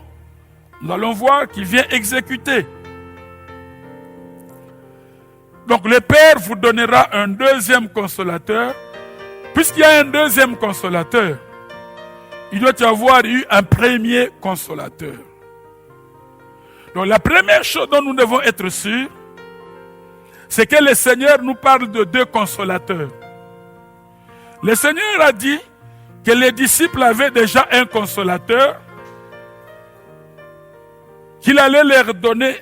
nous allons voir qu'il vient exécuter. Donc le Père vous donnera un deuxième consolateur. Puisqu'il y a un deuxième consolateur, il doit y avoir eu un premier consolateur. Donc la première chose dont nous devons être sûrs, c'est que le Seigneur nous parle de 2 consolateurs. Le Seigneur a dit que les disciples avaient déjà un consolateur, qu'il allait leur donner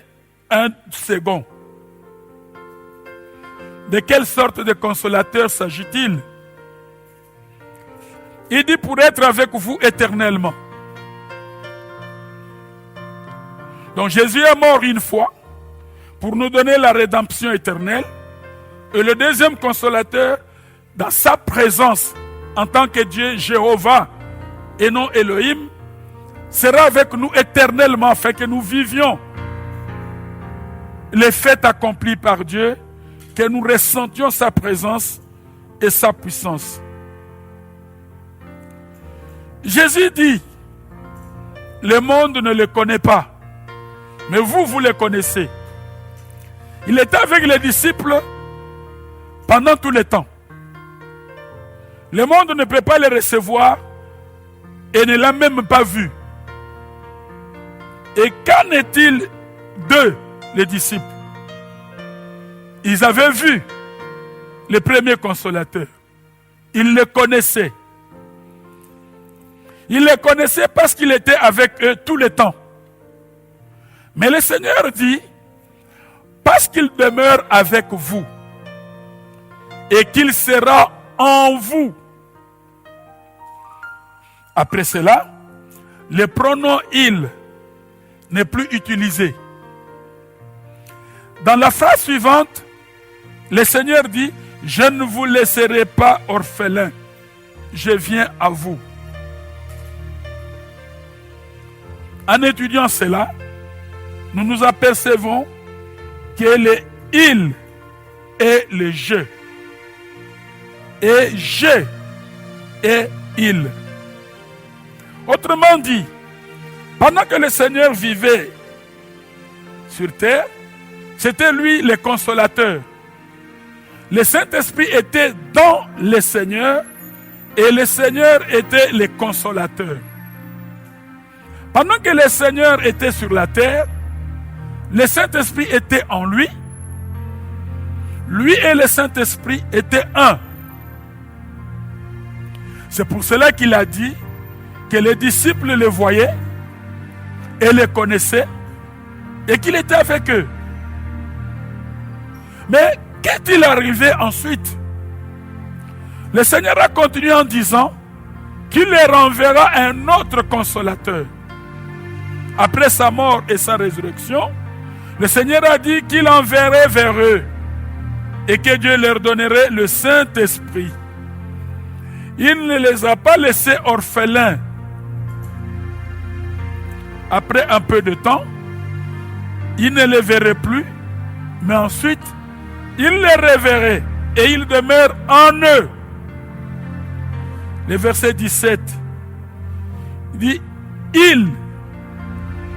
un second. De quelle sorte de consolateur s'agit-il? Il dit pour être avec vous éternellement. Donc Jésus est mort une fois pour nous donner la rédemption éternelle. Et le deuxième consolateur, dans sa présence en tant que Dieu, Jéhovah et non Elohim, sera avec nous éternellement afin que nous vivions les faits accomplis par Dieu, que nous ressentions sa présence et sa puissance. Jésus dit, le monde ne le connaît pas, mais vous, vous le connaissez. Il était avec les disciples pendant tout le temps. Le monde ne peut pas les recevoir et ne l'a même pas vu. Et qu'en est-il d'eux, les disciples? Ils avaient vu le premier consolateur. Ils le connaissaient. Ils le connaissaient parce qu'il était avec eux tout le temps. Mais le Seigneur dit, parce qu'il demeure avec vous et qu'il sera en vous. Après cela, le pronom « il » n'est plus utilisé. Dans la phrase suivante, le Seigneur dit, « Je ne vous laisserai pas orphelins, je viens à vous. » En étudiant cela, nous nous apercevons que le « il » est le « je » et « je » est « il ». Autrement dit, pendant que le Seigneur vivait sur terre, c'était lui le consolateur. Le Saint-Esprit était dans le Seigneur et le Seigneur était le consolateur. Pendant que le Seigneur était sur la terre, le Saint-Esprit était en lui. Lui et le Saint-Esprit étaient un. C'est pour cela qu'il a dit que les disciples le voyaient et le connaissaient et qu'il était avec eux. Mais qu'est-il arrivé ensuite? Le Seigneur a continué en disant qu'il leur enverra un autre consolateur. Après sa mort et sa résurrection, le Seigneur a dit qu'il enverrait vers eux et que Dieu leur donnerait le Saint-Esprit. Il ne les a pas laissés orphelins. Après un peu de temps, ils ne les verraient plus, mais ensuite, ils les reverraient et ils demeurent en eux. Le verset 17 dit « Il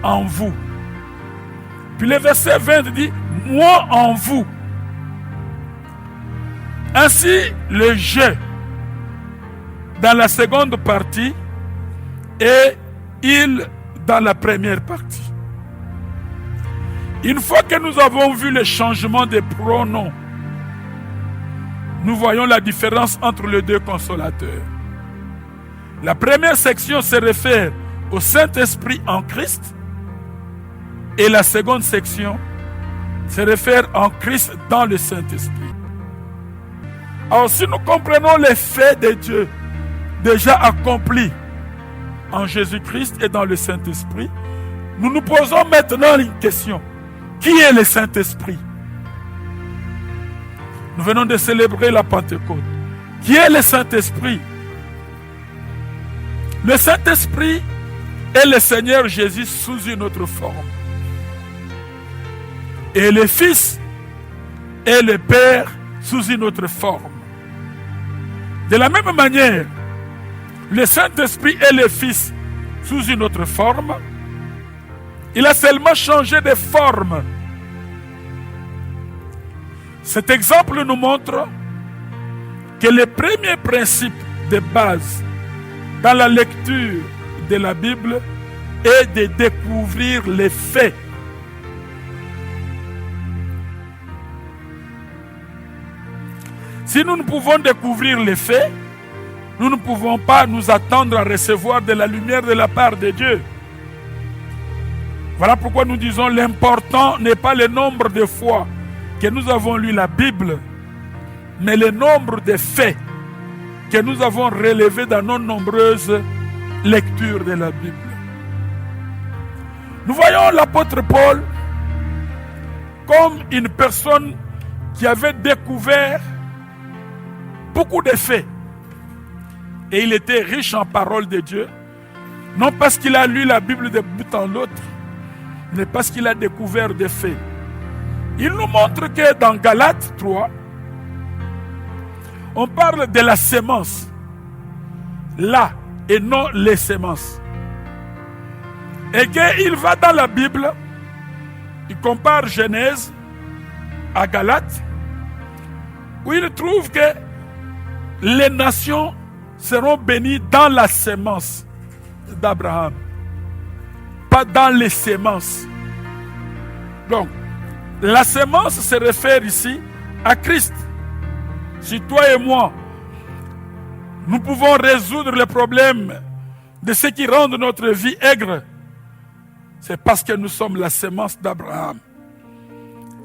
en vous ». Puis le verset 20 dit « Moi en vous ». Ainsi, le « je » dans la seconde partie et « il » dans la première partie. Une fois que nous avons vu le changement des pronoms, nous voyons la différence entre les deux consolateurs. La première section se réfère au Saint-Esprit en Christ et la seconde section se réfère en Christ dans le Saint-Esprit. Alors si nous comprenons les faits de Dieu déjà accomplis en Jésus-Christ et dans le Saint-Esprit, Nous nous posons maintenant une question. Qui est le Saint-Esprit? Nous venons de célébrer la Pentecôte. Qui est le Saint-Esprit? Le Saint-Esprit est le Seigneur Jésus sous une autre forme. Et le Fils est le Père sous une autre forme. De la même manière, le Saint-Esprit est le Fils sous une autre forme. Il a seulement changé de forme. Cet exemple nous montre que le premier principe de base dans la lecture de la Bible est de découvrir les faits. Si nous ne pouvons découvrir les faits, nous ne pouvons pas nous attendre à recevoir de la lumière de la part de Dieu. Voilà pourquoi nous disons l'important n'est pas le nombre de fois que nous avons lu la Bible, mais le nombre de faits que nous avons relevés dans nos nombreuses lectures de la Bible. Nous voyons l'apôtre Paul comme une personne qui avait découvert beaucoup de faits. Et il était riche en parole de Dieu, non parce qu'il a lu la Bible de bout en l'autre, mais parce qu'il a découvert des faits. Il nous montre que dans Galates 3, on parle de la sémence, là, et non les sémences. Et qu'il va dans la Bible, il compare Genèse à Galates, où il trouve que les nations seront bénies dans la sémence d'Abraham, pas dans les sémences. Donc, la sémence se réfère ici à Christ. Si toi et moi, nous pouvons résoudre les problèmes de ce qui rend notre vie aigre, c'est parce que nous sommes la sémence d'Abraham.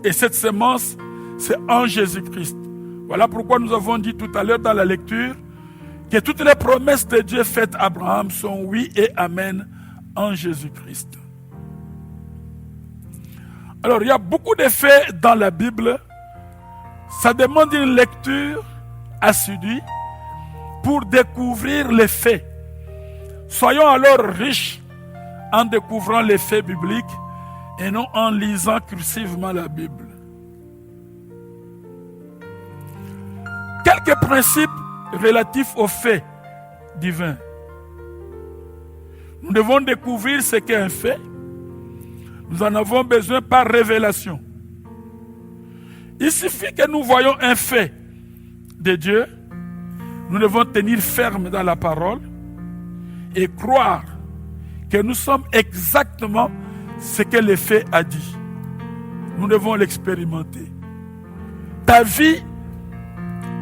Et cette sémence, c'est en Jésus-Christ. Voilà pourquoi nous avons dit tout à l'heure dans la lecture que toutes les promesses de Dieu faites à Abraham sont oui et amen en Jésus-Christ. Alors, il y a beaucoup de faits dans la Bible. Ça demande une lecture assidue pour découvrir les faits. Soyons alors riches en découvrant les faits bibliques et non en lisant cursivement la Bible. Quelques principes relatifs aux faits divins. Nous devons découvrir ce qu'est un fait. Nous en avons besoin par révélation. Il suffit que nous voyons un fait de Dieu. Nous devons tenir ferme dans la parole et croire que nous sommes exactement ce que le fait a dit. Nous devons l'expérimenter. Ta vie,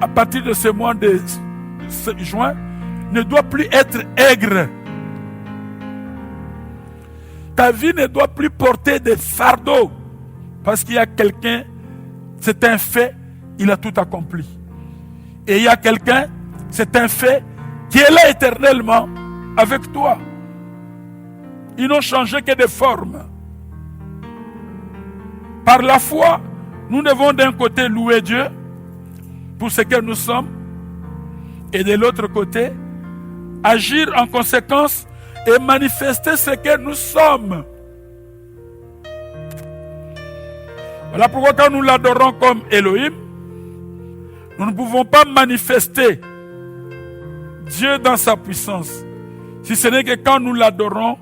à partir de ce mois de juin, ne doit plus être aigre. Ta vie ne doit plus porter des fardeaux parce qu'il y a quelqu'un, c'est un fait, il a tout accompli. Et il y a quelqu'un, c'est un fait, qui est là éternellement avec toi. Ils n'ont changé que de forme. Par la foi, nous devons d'un côté louer Dieu pour ce que nous sommes et de l'autre côté, agir en conséquence et manifester ce que nous sommes. Voilà pourquoi quand nous l'adorons comme Elohim, nous ne pouvons pas manifester Dieu dans sa puissance, si ce n'est que quand nous l'adorons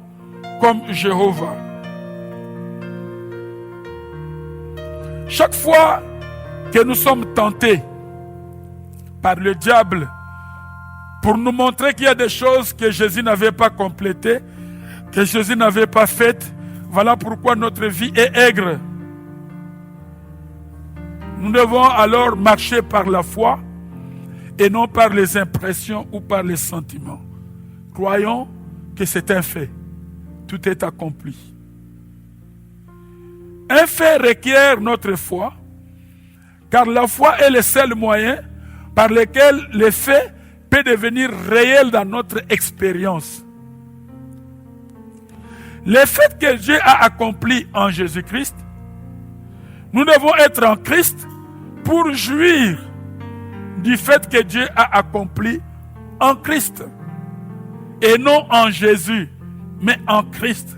comme Jéhovah. Chaque fois que nous sommes tentés par le diable pour nous montrer qu'il y a des choses que Jésus n'avait pas complétées, que Jésus n'avait pas faites, voilà pourquoi notre vie est aigre. Nous devons alors marcher par la foi et non par les impressions ou par les sentiments. Croyons que c'est un fait. Tout est accompli. Un fait requiert notre foi, car la foi est le seul moyen par lequel le fait peut devenir réel dans notre expérience. Le fait que Dieu a accompli en Jésus-Christ, nous devons être en Christ pour jouir du fait que Dieu a accompli en Christ. Et non en Jésus, mais en Christ.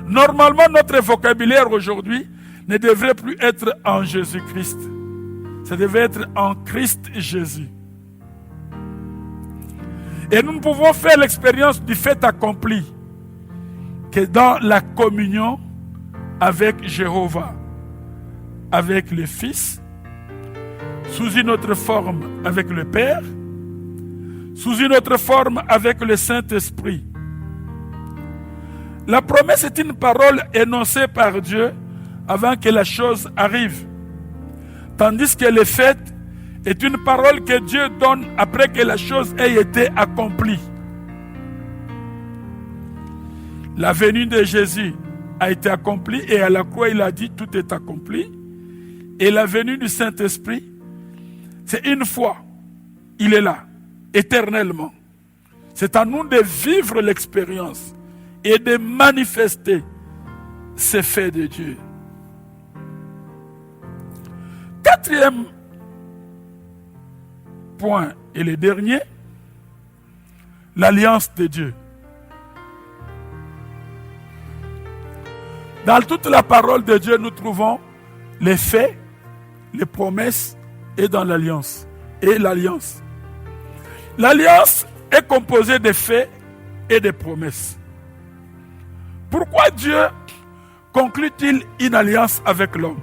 Normalement, notre vocabulaire aujourd'hui ne devrait plus être en Jésus-Christ. Ça devait être en Christ Jésus. Et nous pouvons faire l'expérience du fait accompli que dans la communion avec Jéhovah, avec le Fils, sous une autre forme avec le Père, sous une autre forme avec le Saint-Esprit. La promesse est une parole énoncée par Dieu avant que la chose arrive. Tandis que le fait est une parole que Dieu donne après que la chose ait été accomplie. La venue de Jésus a été accomplie et à la croix il a dit tout est accompli. Et la venue du Saint-Esprit, c'est une fois, il est là, éternellement. C'est à nous de vivre l'expérience et de manifester ces faits de Dieu. Quatrième point et le dernier, l'alliance de Dieu. Dans toute la parole de Dieu, nous trouvons les faits, les promesses et dans l'alliance. Et l'alliance. L'alliance est composée de faits et de promesses. Pourquoi Dieu conclut-il une alliance avec l'homme?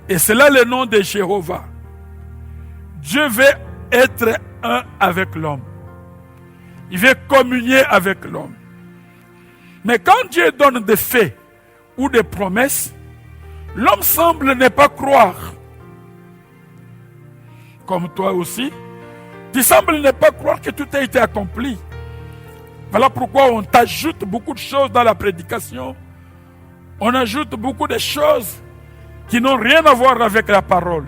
Et c'est là le nom de Jéhovah. Dieu veut être un avec l'homme. Il veut communier avec l'homme. Mais quand Dieu donne des faits ou des promesses, l'homme semble ne pas croire. Comme toi aussi, tu sembles ne pas croire que tout a été accompli. Voilà pourquoi on t'ajoute beaucoup de choses dans la prédication. On ajoute beaucoup de choses qui n'ont rien à voir avec la parole.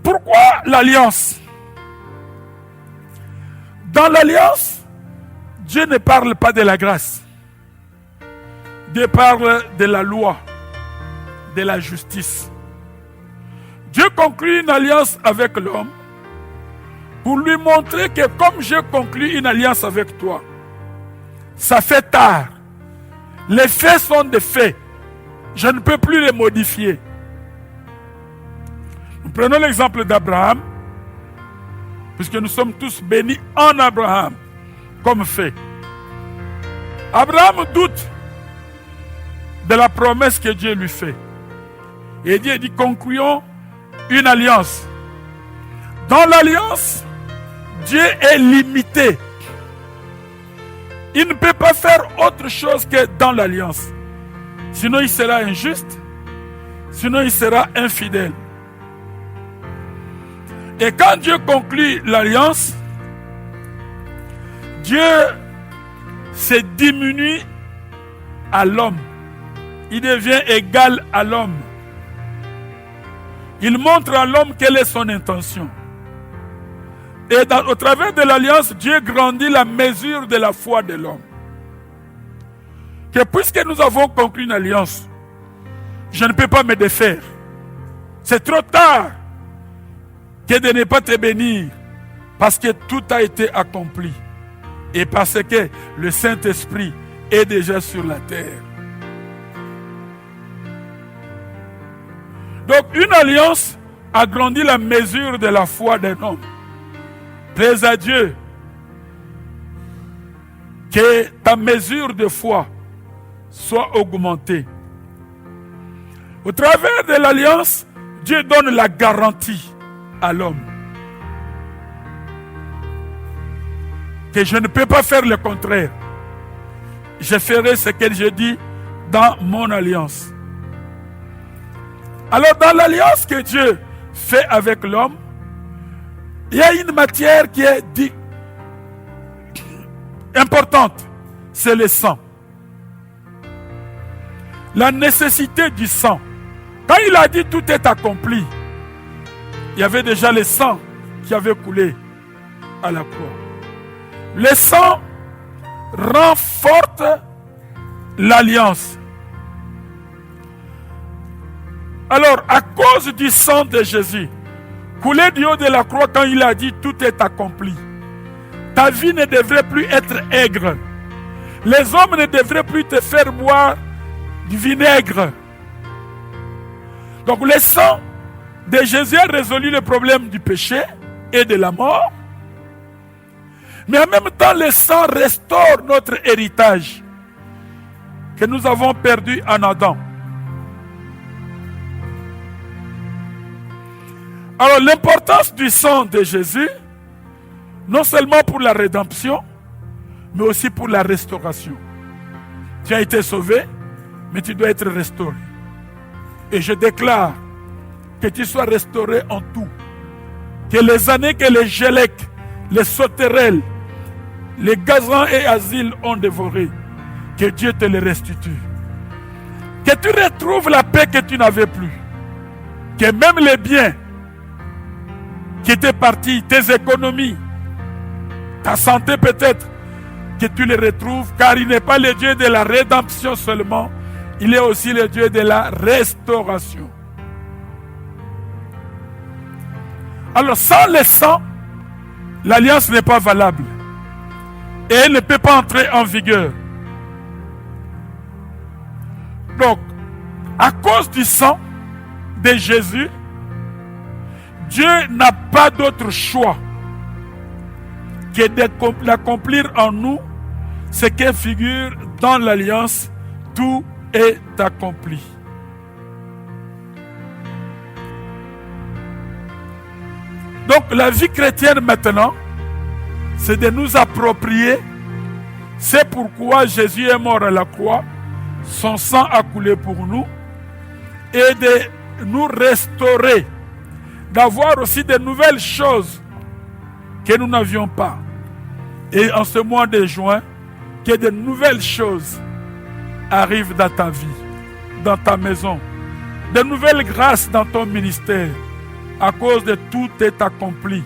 Pourquoi l'alliance? Dans l'alliance, Dieu ne parle pas de la grâce. Dieu parle de la loi, de la justice. Dieu conclut une alliance avec l'homme pour lui montrer que comme j'ai conclu une alliance avec toi, ça fait tard. Les faits sont des faits. Je ne peux plus les modifier. Nous prenons l'exemple d'Abraham, puisque nous sommes tous bénis en Abraham, comme fait. Abraham doute de la promesse que Dieu lui fait. Et Dieu dit, concluons une alliance. Dans l'alliance, Dieu est limité. Il ne peut pas faire autre chose que dans l'alliance. Sinon, il sera injuste. Sinon, il sera infidèle. Et quand Dieu conclut l'alliance, Dieu se diminue à l'homme. Il devient égal à l'homme. Il montre à l'homme quelle est son intention. Et au travers de l'alliance, Dieu grandit la mesure de la foi de l'homme. Que puisque nous avons conclu une alliance, je ne peux pas me défaire. C'est trop tard que de ne pas te bénir, parce que tout a été accompli et parce que le Saint-Esprit est déjà sur la terre. Donc une alliance agrandit la mesure de la foi d'un homme. Plaise à Dieu que ta mesure de foi soit augmentée. Au travers de l'alliance, Dieu donne la garantie à l'homme que je ne peux pas faire le contraire. Je ferai ce que je dis dans mon alliance. Alors dans l'alliance que Dieu fait avec l'homme, il y a une matière qui est importante, c'est le sang. La nécessité du sang. Quand il a dit tout est accompli, il y avait déjà le sang qui avait coulé à la croix. Le sang rend forte l'alliance. Alors, à cause du sang de Jésus, coulé du haut de la croix quand il a dit « tout est accompli », ta vie ne devrait plus être aigre. Les hommes ne devraient plus te faire boire du vinaigre. Donc le sang de Jésus a résolu le problème du péché et de la mort. Mais en même temps, le sang restaure notre héritage que nous avons perdu en Adam. Alors l'importance du sang de Jésus, non seulement pour la rédemption, mais aussi pour la restauration. Tu as été sauvé, mais tu dois être restauré. Et je déclare que tu sois restauré en tout. Que les années que les Gélèques, les sauterelles, les gazans et asiles ont dévoré, que Dieu te les restitue. Que tu retrouves la paix que tu n'avais plus. Que même les biens qui étaient partis, tes économies, ta santé peut-être, que tu les retrouves, car il n'est pas le Dieu de la rédemption seulement, il est aussi le Dieu de la restauration. Alors sans le sang, l'alliance n'est pas valable et elle ne peut pas entrer en vigueur. Donc, à cause du sang de Jésus, Dieu n'a pas d'autre choix que d'accomplir en nous ce qui figure dans l'alliance. Tout est accompli. Donc la vie chrétienne maintenant, c'est de nous approprier. C'est pourquoi Jésus est mort à la croix, son sang a coulé pour nous, et de nous restaurer, d'avoir aussi de nouvelles choses que nous n'avions pas. Et en ce mois de juin, que de nouvelles choses arrivent dans ta vie, dans ta maison, de nouvelles grâces dans ton ministère, à cause de tout est accompli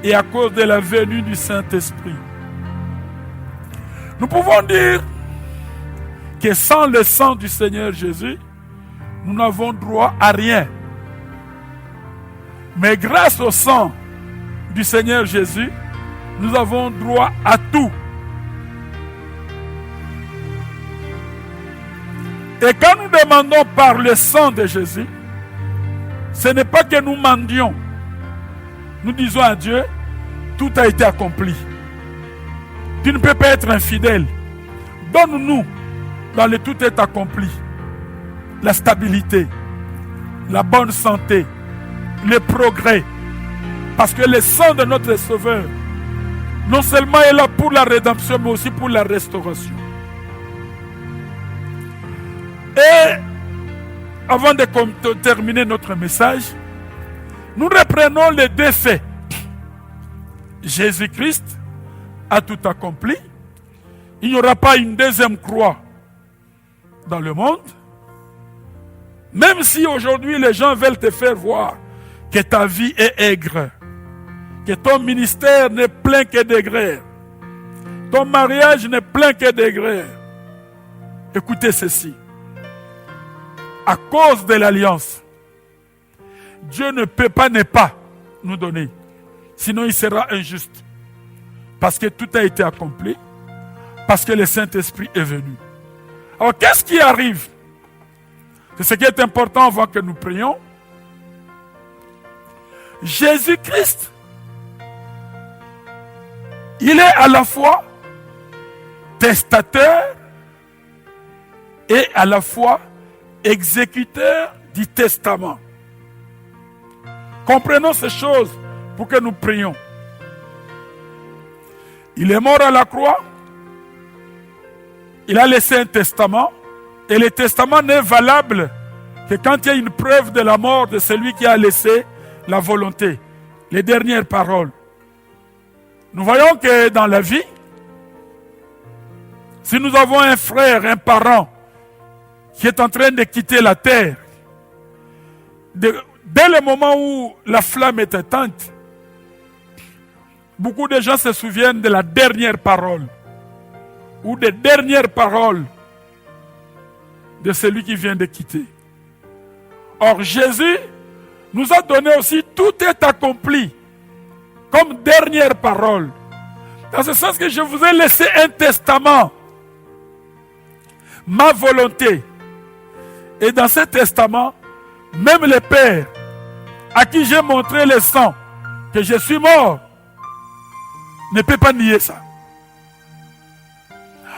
et à cause de la venue du Saint-Esprit. Nous pouvons dire que sans le sang du Seigneur Jésus, nous n'avons droit à rien. Mais grâce au sang du Seigneur Jésus, nous avons droit à tout. Et quand nous demandons par le sang de Jésus, ce n'est pas que nous mendions. Nous disons à Dieu, tout a été accompli. Tu ne peux pas être infidèle. Donne-nous, dans le tout est accompli, la stabilité, la bonne santé, le progrès. Parce que le sang de notre Sauveur, non seulement est là pour la rédemption, mais aussi pour la restauration. Et avant de terminer notre message, nous reprenons les deux faits. Jésus-Christ a tout accompli. Il n'y aura pas une deuxième croix dans le monde. Même si aujourd'hui les gens veulent te faire voir que ta vie est aigre, que ton ministère n'est plein que d'aigreur, ton mariage n'est plein que d'aigreur. Écoutez ceci. À cause de l'alliance, Dieu ne peut pas ne pas nous donner. Sinon il sera injuste. Parce que tout a été accompli. Parce que le Saint-Esprit est venu. Alors qu'est-ce qui arrive? C'est ce qui est important avant que nous prions. Jésus-Christ, il est à la fois testateur et à la fois exécuteur du testament. Comprenons ces choses pour que nous prions. Il est mort à la croix. Il a laissé un testament. Et le testament n'est valable que quand il y a une preuve de la mort de celui qui a laissé la volonté, les dernières paroles. Nous voyons que dans la vie, si nous avons un frère, un parent qui est en train de quitter la terre, dès le moment où la flamme est éteinte, beaucoup de gens se souviennent de la dernière parole. ou des dernières paroles de celui qui vient de quitter. Or, Jésus nous a donné aussi tout est accompli comme dernière parole. Dans ce sens que je vous ai laissé un testament, ma volonté. Et dans ce testament, même le Père, à qui j'ai montré le sang, que je suis mort, ne peut pas nier ça.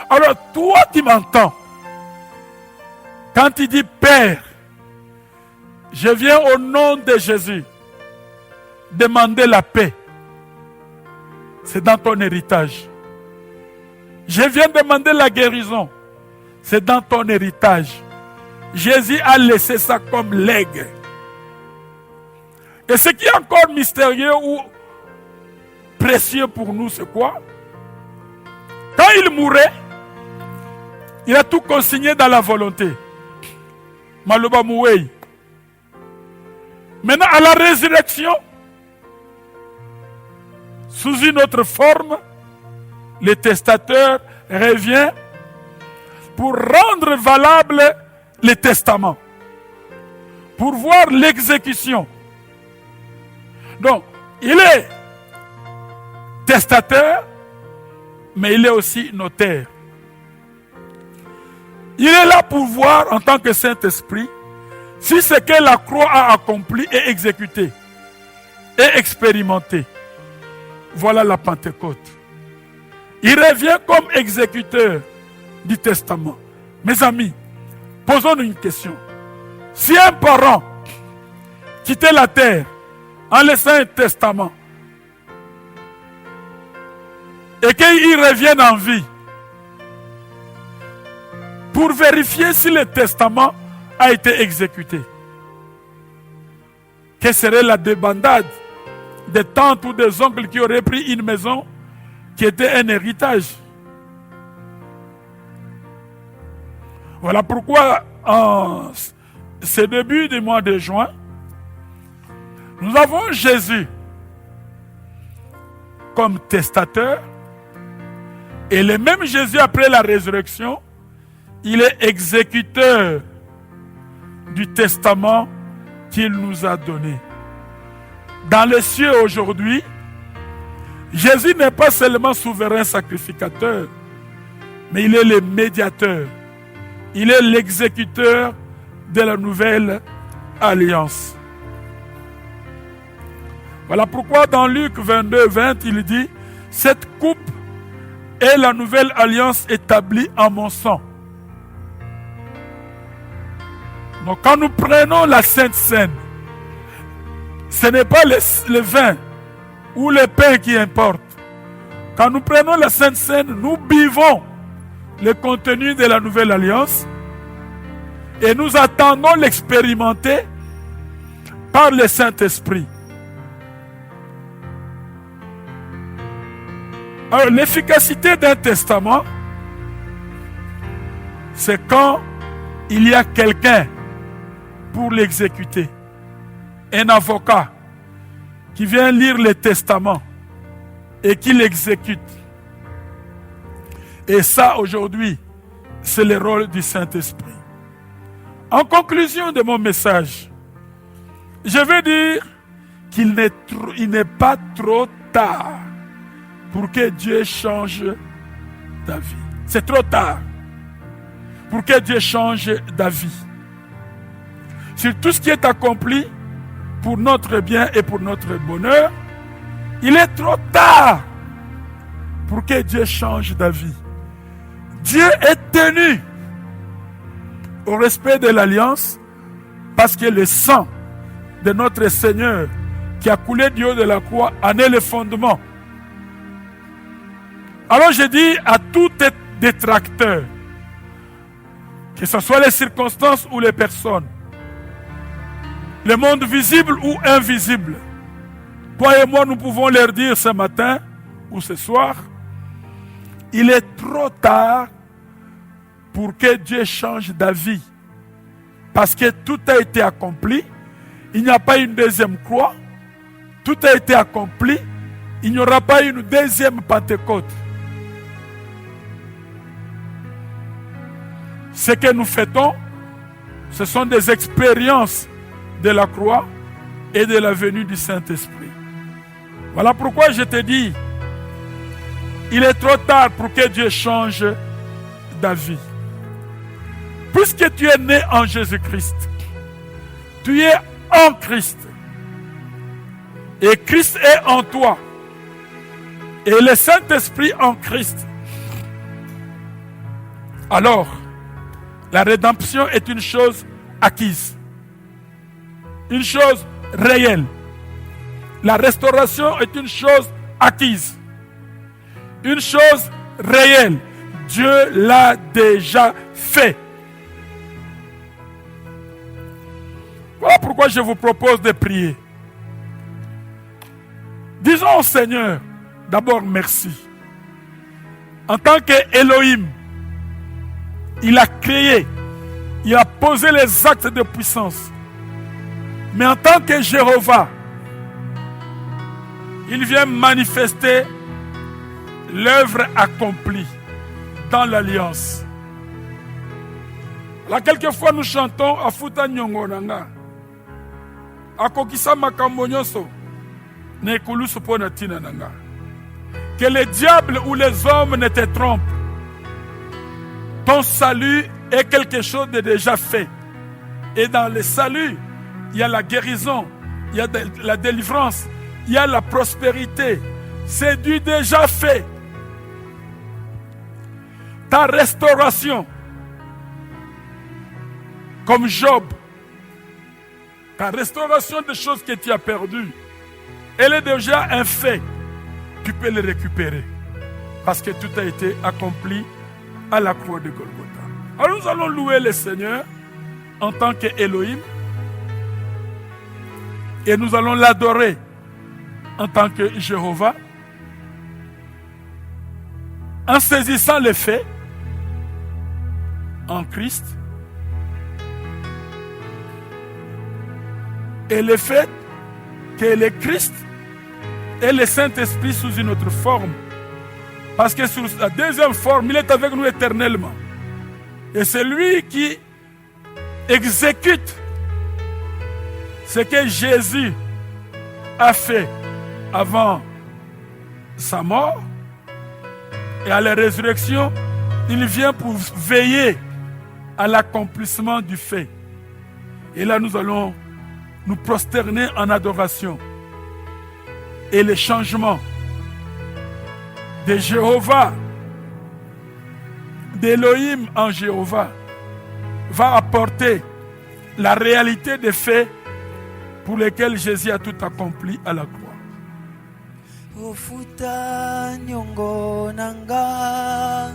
Alors toi qui m'entends, quand il dit Père, je viens au nom de Jésus demander la paix. C'est dans ton héritage. Je viens demander la guérison. C'est dans ton héritage. Jésus a laissé ça comme legs. Et ce qui est encore mystérieux ou précieux pour nous, c'est quoi? Quand il mourait, il a tout consigné dans la volonté. Maloba Mouei. Maintenant, à la résurrection, sous une autre forme, le testateur revient pour rendre valable le testament, pour voir l'exécution. Donc, il est testateur, mais il est aussi notaire. Il est là pour voir, en tant que Saint-Esprit, si ce que la croix a accompli est exécuté et expérimenté. Voilà la Pentecôte. Il revient comme exécuteur du testament. Mes amis, posons-nous une question. Si un parent quittait la terre en laissant un testament et qu'il revienne en vie pour vérifier si le testament a été exécuté, quelle serait la débandade des tantes ou des oncles qui auraient pris une maison qui était un héritage? Voilà pourquoi en ce début du mois de juin, nous avons Jésus comme testateur, et le même Jésus après la résurrection, il est exécuteur du testament qu'il nous a donné. Dans les cieux aujourd'hui, Jésus n'est pas seulement souverain sacrificateur, mais il est le médiateur. Il est l'exécuteur de la nouvelle alliance. Voilà pourquoi dans Luc 22, 20, il dit « Cette coupe est la nouvelle alliance établie en mon sang. » Donc quand nous prenons la Sainte Seine, ce n'est pas le vin ou le pain qui importe. Quand nous prenons la Sainte Seine, nous buvons le contenu de la nouvelle alliance et nous attendons l'expérimenter par le Saint-Esprit. Alors l'efficacité d'un testament, c'est quand il y a quelqu'un pour l'exécuter. Un avocat qui vient lire le testament et qui l'exécute. Et ça, aujourd'hui, c'est le rôle du Saint-Esprit. En conclusion de mon message, je veux dire qu'il n'est pas trop tard pour que Dieu change ta vie. C'est trop tard pour que Dieu change d'avis sur tout ce qui est accompli pour notre bien et pour notre bonheur. Il est trop tard pour que Dieu change d'avis. Dieu est tenu au respect de l'alliance parce que le sang de notre Seigneur qui a coulé du haut de la croix en est le fondement. Alors je dis à tout détracteur, que ce soit les circonstances ou les personnes, le monde visible ou invisible, toi et moi nous pouvons leur dire ce matin ou ce soir, il est trop tard pour que Dieu change d'avis. Parce que tout a été accompli, il n'y a pas une deuxième croix, tout a été accompli, il n'y aura pas une deuxième Pentecôte. ce que nous fêtons, ce sont des expériences de la croix et de la venue du Saint-Esprit. Voilà pourquoi je te dis, il est trop tard pour que Dieu change ta vie. Puisque tu es né en Jésus-Christ, tu es en Christ, et Christ est en toi, et le Saint-Esprit en Christ. Alors, la rédemption est une chose acquise, une chose réelle. La restauration est une chose acquise, une chose réelle. Dieu l'a déjà fait. Voilà pourquoi je vous propose de prier. Disons au Seigneur, d'abord merci. En tant qu'Élohim, il a créé, il a posé les actes de puissance. Mais en tant que Jéhovah, il vient manifester l'œuvre accomplie dans l'alliance. Là, quelquefois nous chantons Afuta Nyongo Nanga. Akokisa makambo nyonso. Nekulusu pona tina nanga. Que les diables ou les hommes ne te trompent. Ton salut est quelque chose de déjà fait. Et dans le salut, il y a la guérison, il y a la délivrance, il y a la prospérité. C'est du déjà fait. Ta restauration, comme Job, ta restauration des choses que tu as perdues, elle est déjà un fait. Tu peux les récupérer. Parce que tout a été accompli à la croix de Golgotha. Alors nous allons louer le Seigneur en tant qu'Élohim. Et nous allons l'adorer en tant que Jéhovah. En saisissant les faits en Christ. Et le fait que le Christ et le Saint-Esprit sous une autre forme. Parce que sous la deuxième forme, il est avec nous éternellement. Et c'est lui qui exécute ce que Jésus a fait avant sa mort. Et à la résurrection, il vient pour veiller à l'accomplissement du fait. Et là, nous allons nous prosterner en adoration. Et le changement de Jéhovah, d'Élohim en Jéhovah, va apporter la réalité des faits pour lesquels Jésus a tout accompli à la croix. Ofuta nyongo nanga,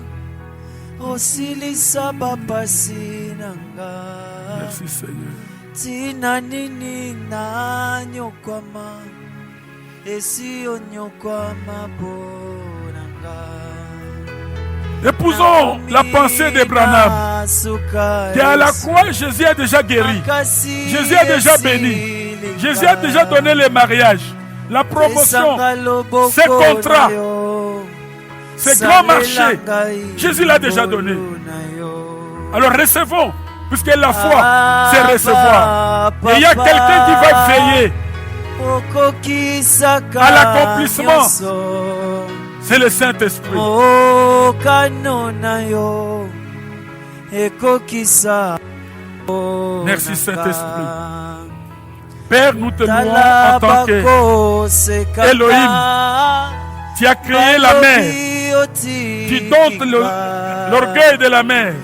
osilisa bapasi nanga. Merci Seigneur. Tina nini na nyokwama, esi onyokwama bonanga. Épousons la pensée d'Abraham. Qu'à la croix, Jésus a déjà guéri. Jésus a déjà béni. Jésus a déjà donné le mariage, la promotion, ses contrats, ses grands marchés. Jésus l'a déjà donné. Alors recevons, puisque la foi, c'est recevoir. Et il y a quelqu'un qui va veiller à l'accomplissement. C'est le Saint-Esprit. Merci Saint-Esprit. Père, nous te louons en tant qu'Élohim. Tu as créé la mer. Tu domptes l'orgueil de la mer.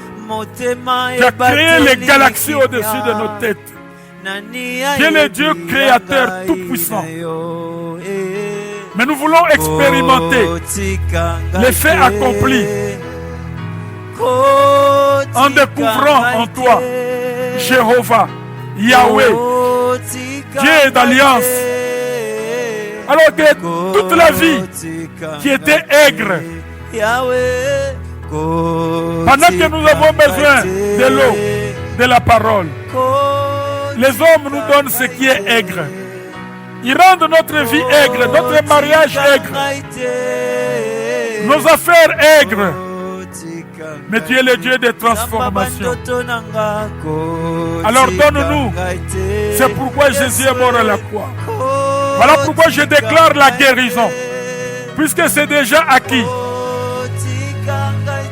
Tu as créé les galaxies au-dessus de nos têtes. Tu es le Dieu créateur tout-puissant. Mais nous voulons expérimenter les faits accomplis en découvrant en toi Jéhovah, Yahweh, Dieu d'alliance. Alors que toute la vie qui était aigre, pendant que nous avons besoin de l'eau, de la parole, les hommes nous donnent ce qui est aigre. Ils rendent notre vie aigre, notre mariage aigre, nos affaires aigres. mais tu es le Dieu des transformations. Alors donne-nous. C'est pourquoi Jésus est mort à la croix. Voilà pourquoi je déclare la guérison, puisque c'est déjà acquis.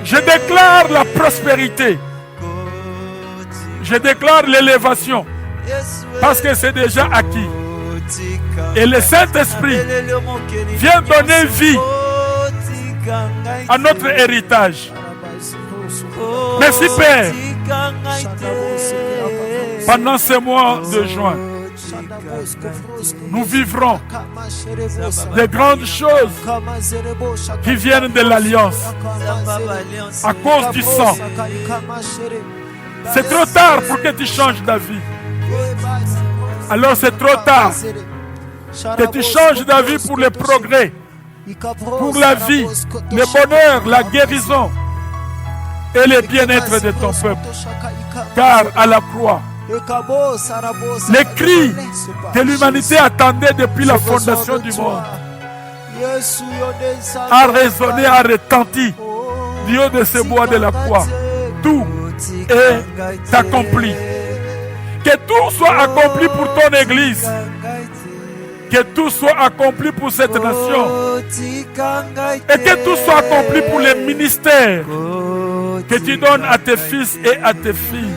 Je déclare la prospérité. Je déclare l'élévation, parce que c'est déjà acquis. Et le Saint-Esprit vient donner vie à notre héritage. Merci Père. Pendant ces mois de juin, nous vivrons des grandes choses qui viennent de l'Alliance à cause du sang. C'est trop tard pour que tu changes d'avis. Alors c'est trop tard que tu changes d'avis pour le progrès, pour la vie, le bonheur, la guérison et le bien-être de ton peuple. Car à la croix, les cris que l'humanité attendait depuis la fondation du monde a résonné, a retenti du haut de ce bois de la croix. Tout est accompli. Que tout soit accompli pour ton Église. Que tout soit accompli pour cette nation. Et que tout soit accompli pour les ministères que tu donnes à tes fils et à tes filles.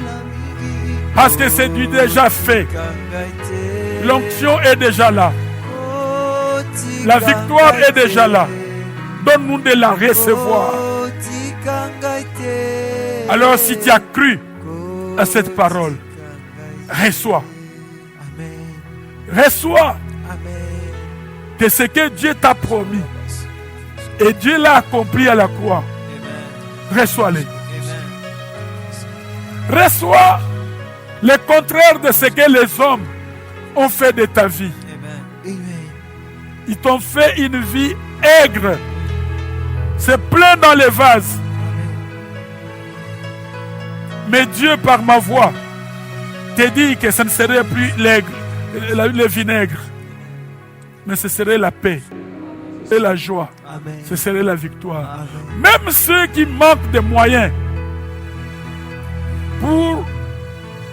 Parce que c'est du déjà fait. L'onction est déjà là. La victoire est déjà là. Donne-nous de la recevoir. Alors si tu as cru à cette parole, reçois. Reçois que ce que Dieu t'a promis et Dieu l'a accompli à la croix. Reçois-le. Reçois le contraire de ce que les hommes ont fait de ta vie. Ils t'ont fait une vie aigre. C'est plein dans les vases. Mais Dieu, par ma voix, te dit que ce ne serait plus le vinaigre, mais ce serait la paix et la joie. Amen. Ce serait la victoire. Amen. Même ceux qui manquent de moyens pour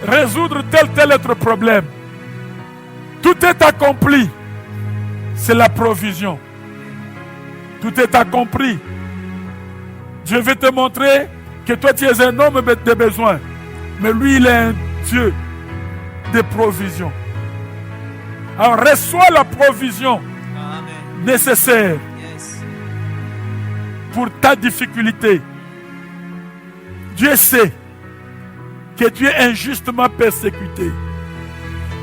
résoudre tel autre problème, tout est accompli. C'est la provision. Tout est accompli. Je vais te montrer que toi tu es un homme de besoin, mais lui il est un Dieu de provision. Alors reçois la provision nécessaire pour ta difficulté. Dieu sait que tu es injustement persécuté.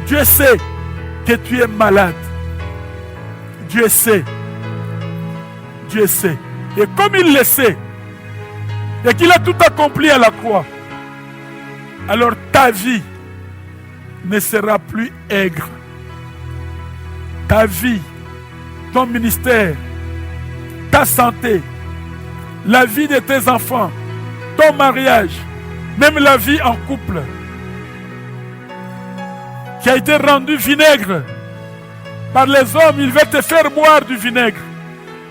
Dieu sait que tu es malade. Dieu sait. Dieu sait. Et comme il le sait, et qu'il a tout accompli à la croix, alors ta vie ne sera plus aigre. Ta vie, ton ministère, ta santé, la vie de tes enfants, ton mariage, même la vie en couple, qui a été rendue vinaigre par les hommes, ils veulent te faire boire du vinaigre,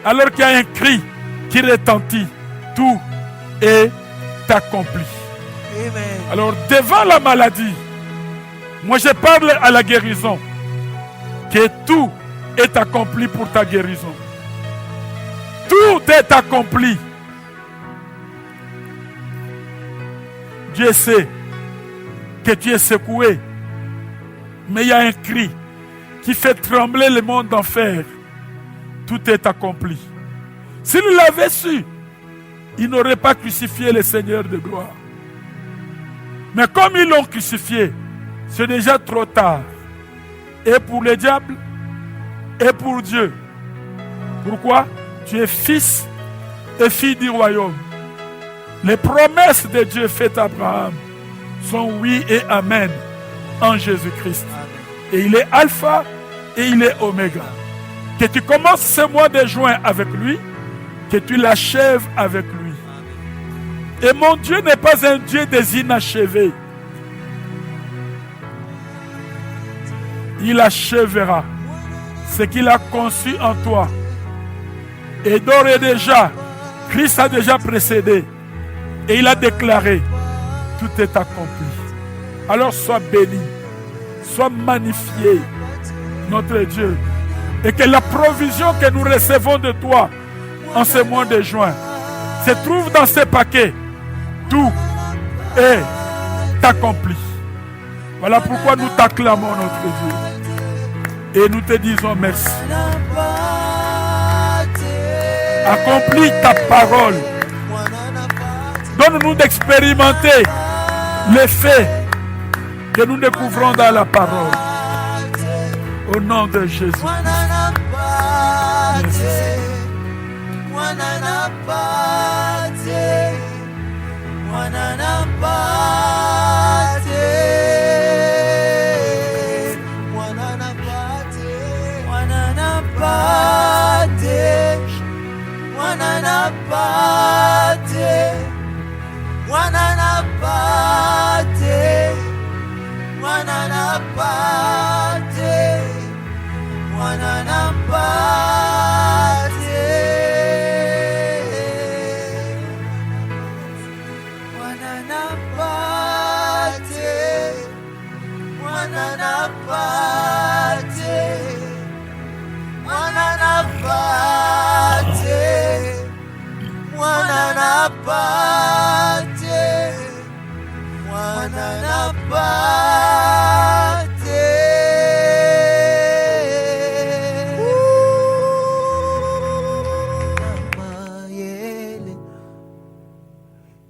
alors qu'il y a un cri qui retentit. Tout est accompli. Amen. Alors devant la maladie, moi je parle à la guérison, que tout est accompli pour ta guérison. Tout est accompli. Dieu sait que tu es secoué, mais il y a un cri qui fait trembler le monde d'enfer. Tout est accompli. S'il l'avait su, il n'aurait pas crucifié le Seigneur de gloire. Mais comme ils l'ont crucifié, c'est déjà trop tard. Et pour le diable, et pour Dieu. Pourquoi? Tu es fils et fille du royaume. Les promesses de Dieu faites à Abraham sont oui et amen en Jésus-Christ. Et il est alpha et il est oméga. Que tu commences ce mois de juin avec lui, que tu l'achèves avec lui. Et mon Dieu n'est pas un Dieu des inachevés. Il achèvera ce qu'il a conçu en toi. Et d'ores et déjà, Christ a déjà précédé. Et il a déclaré, tout est accompli. Alors sois béni, sois magnifié, notre Dieu. Et que la provision que nous recevons de toi en ce mois de juin se trouve dans ces paquets. Tout est accompli. Voilà pourquoi nous t'acclamons, notre Dieu. Et nous te disons merci. Accomplis ta parole. Donne-nous d'expérimenter l'effet que nous découvrons dans la parole. Au nom de Jésus.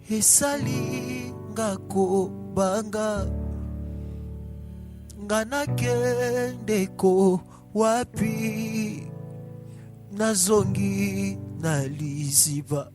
Esali ngako banga ngana kendeko wapi nazongi na liziba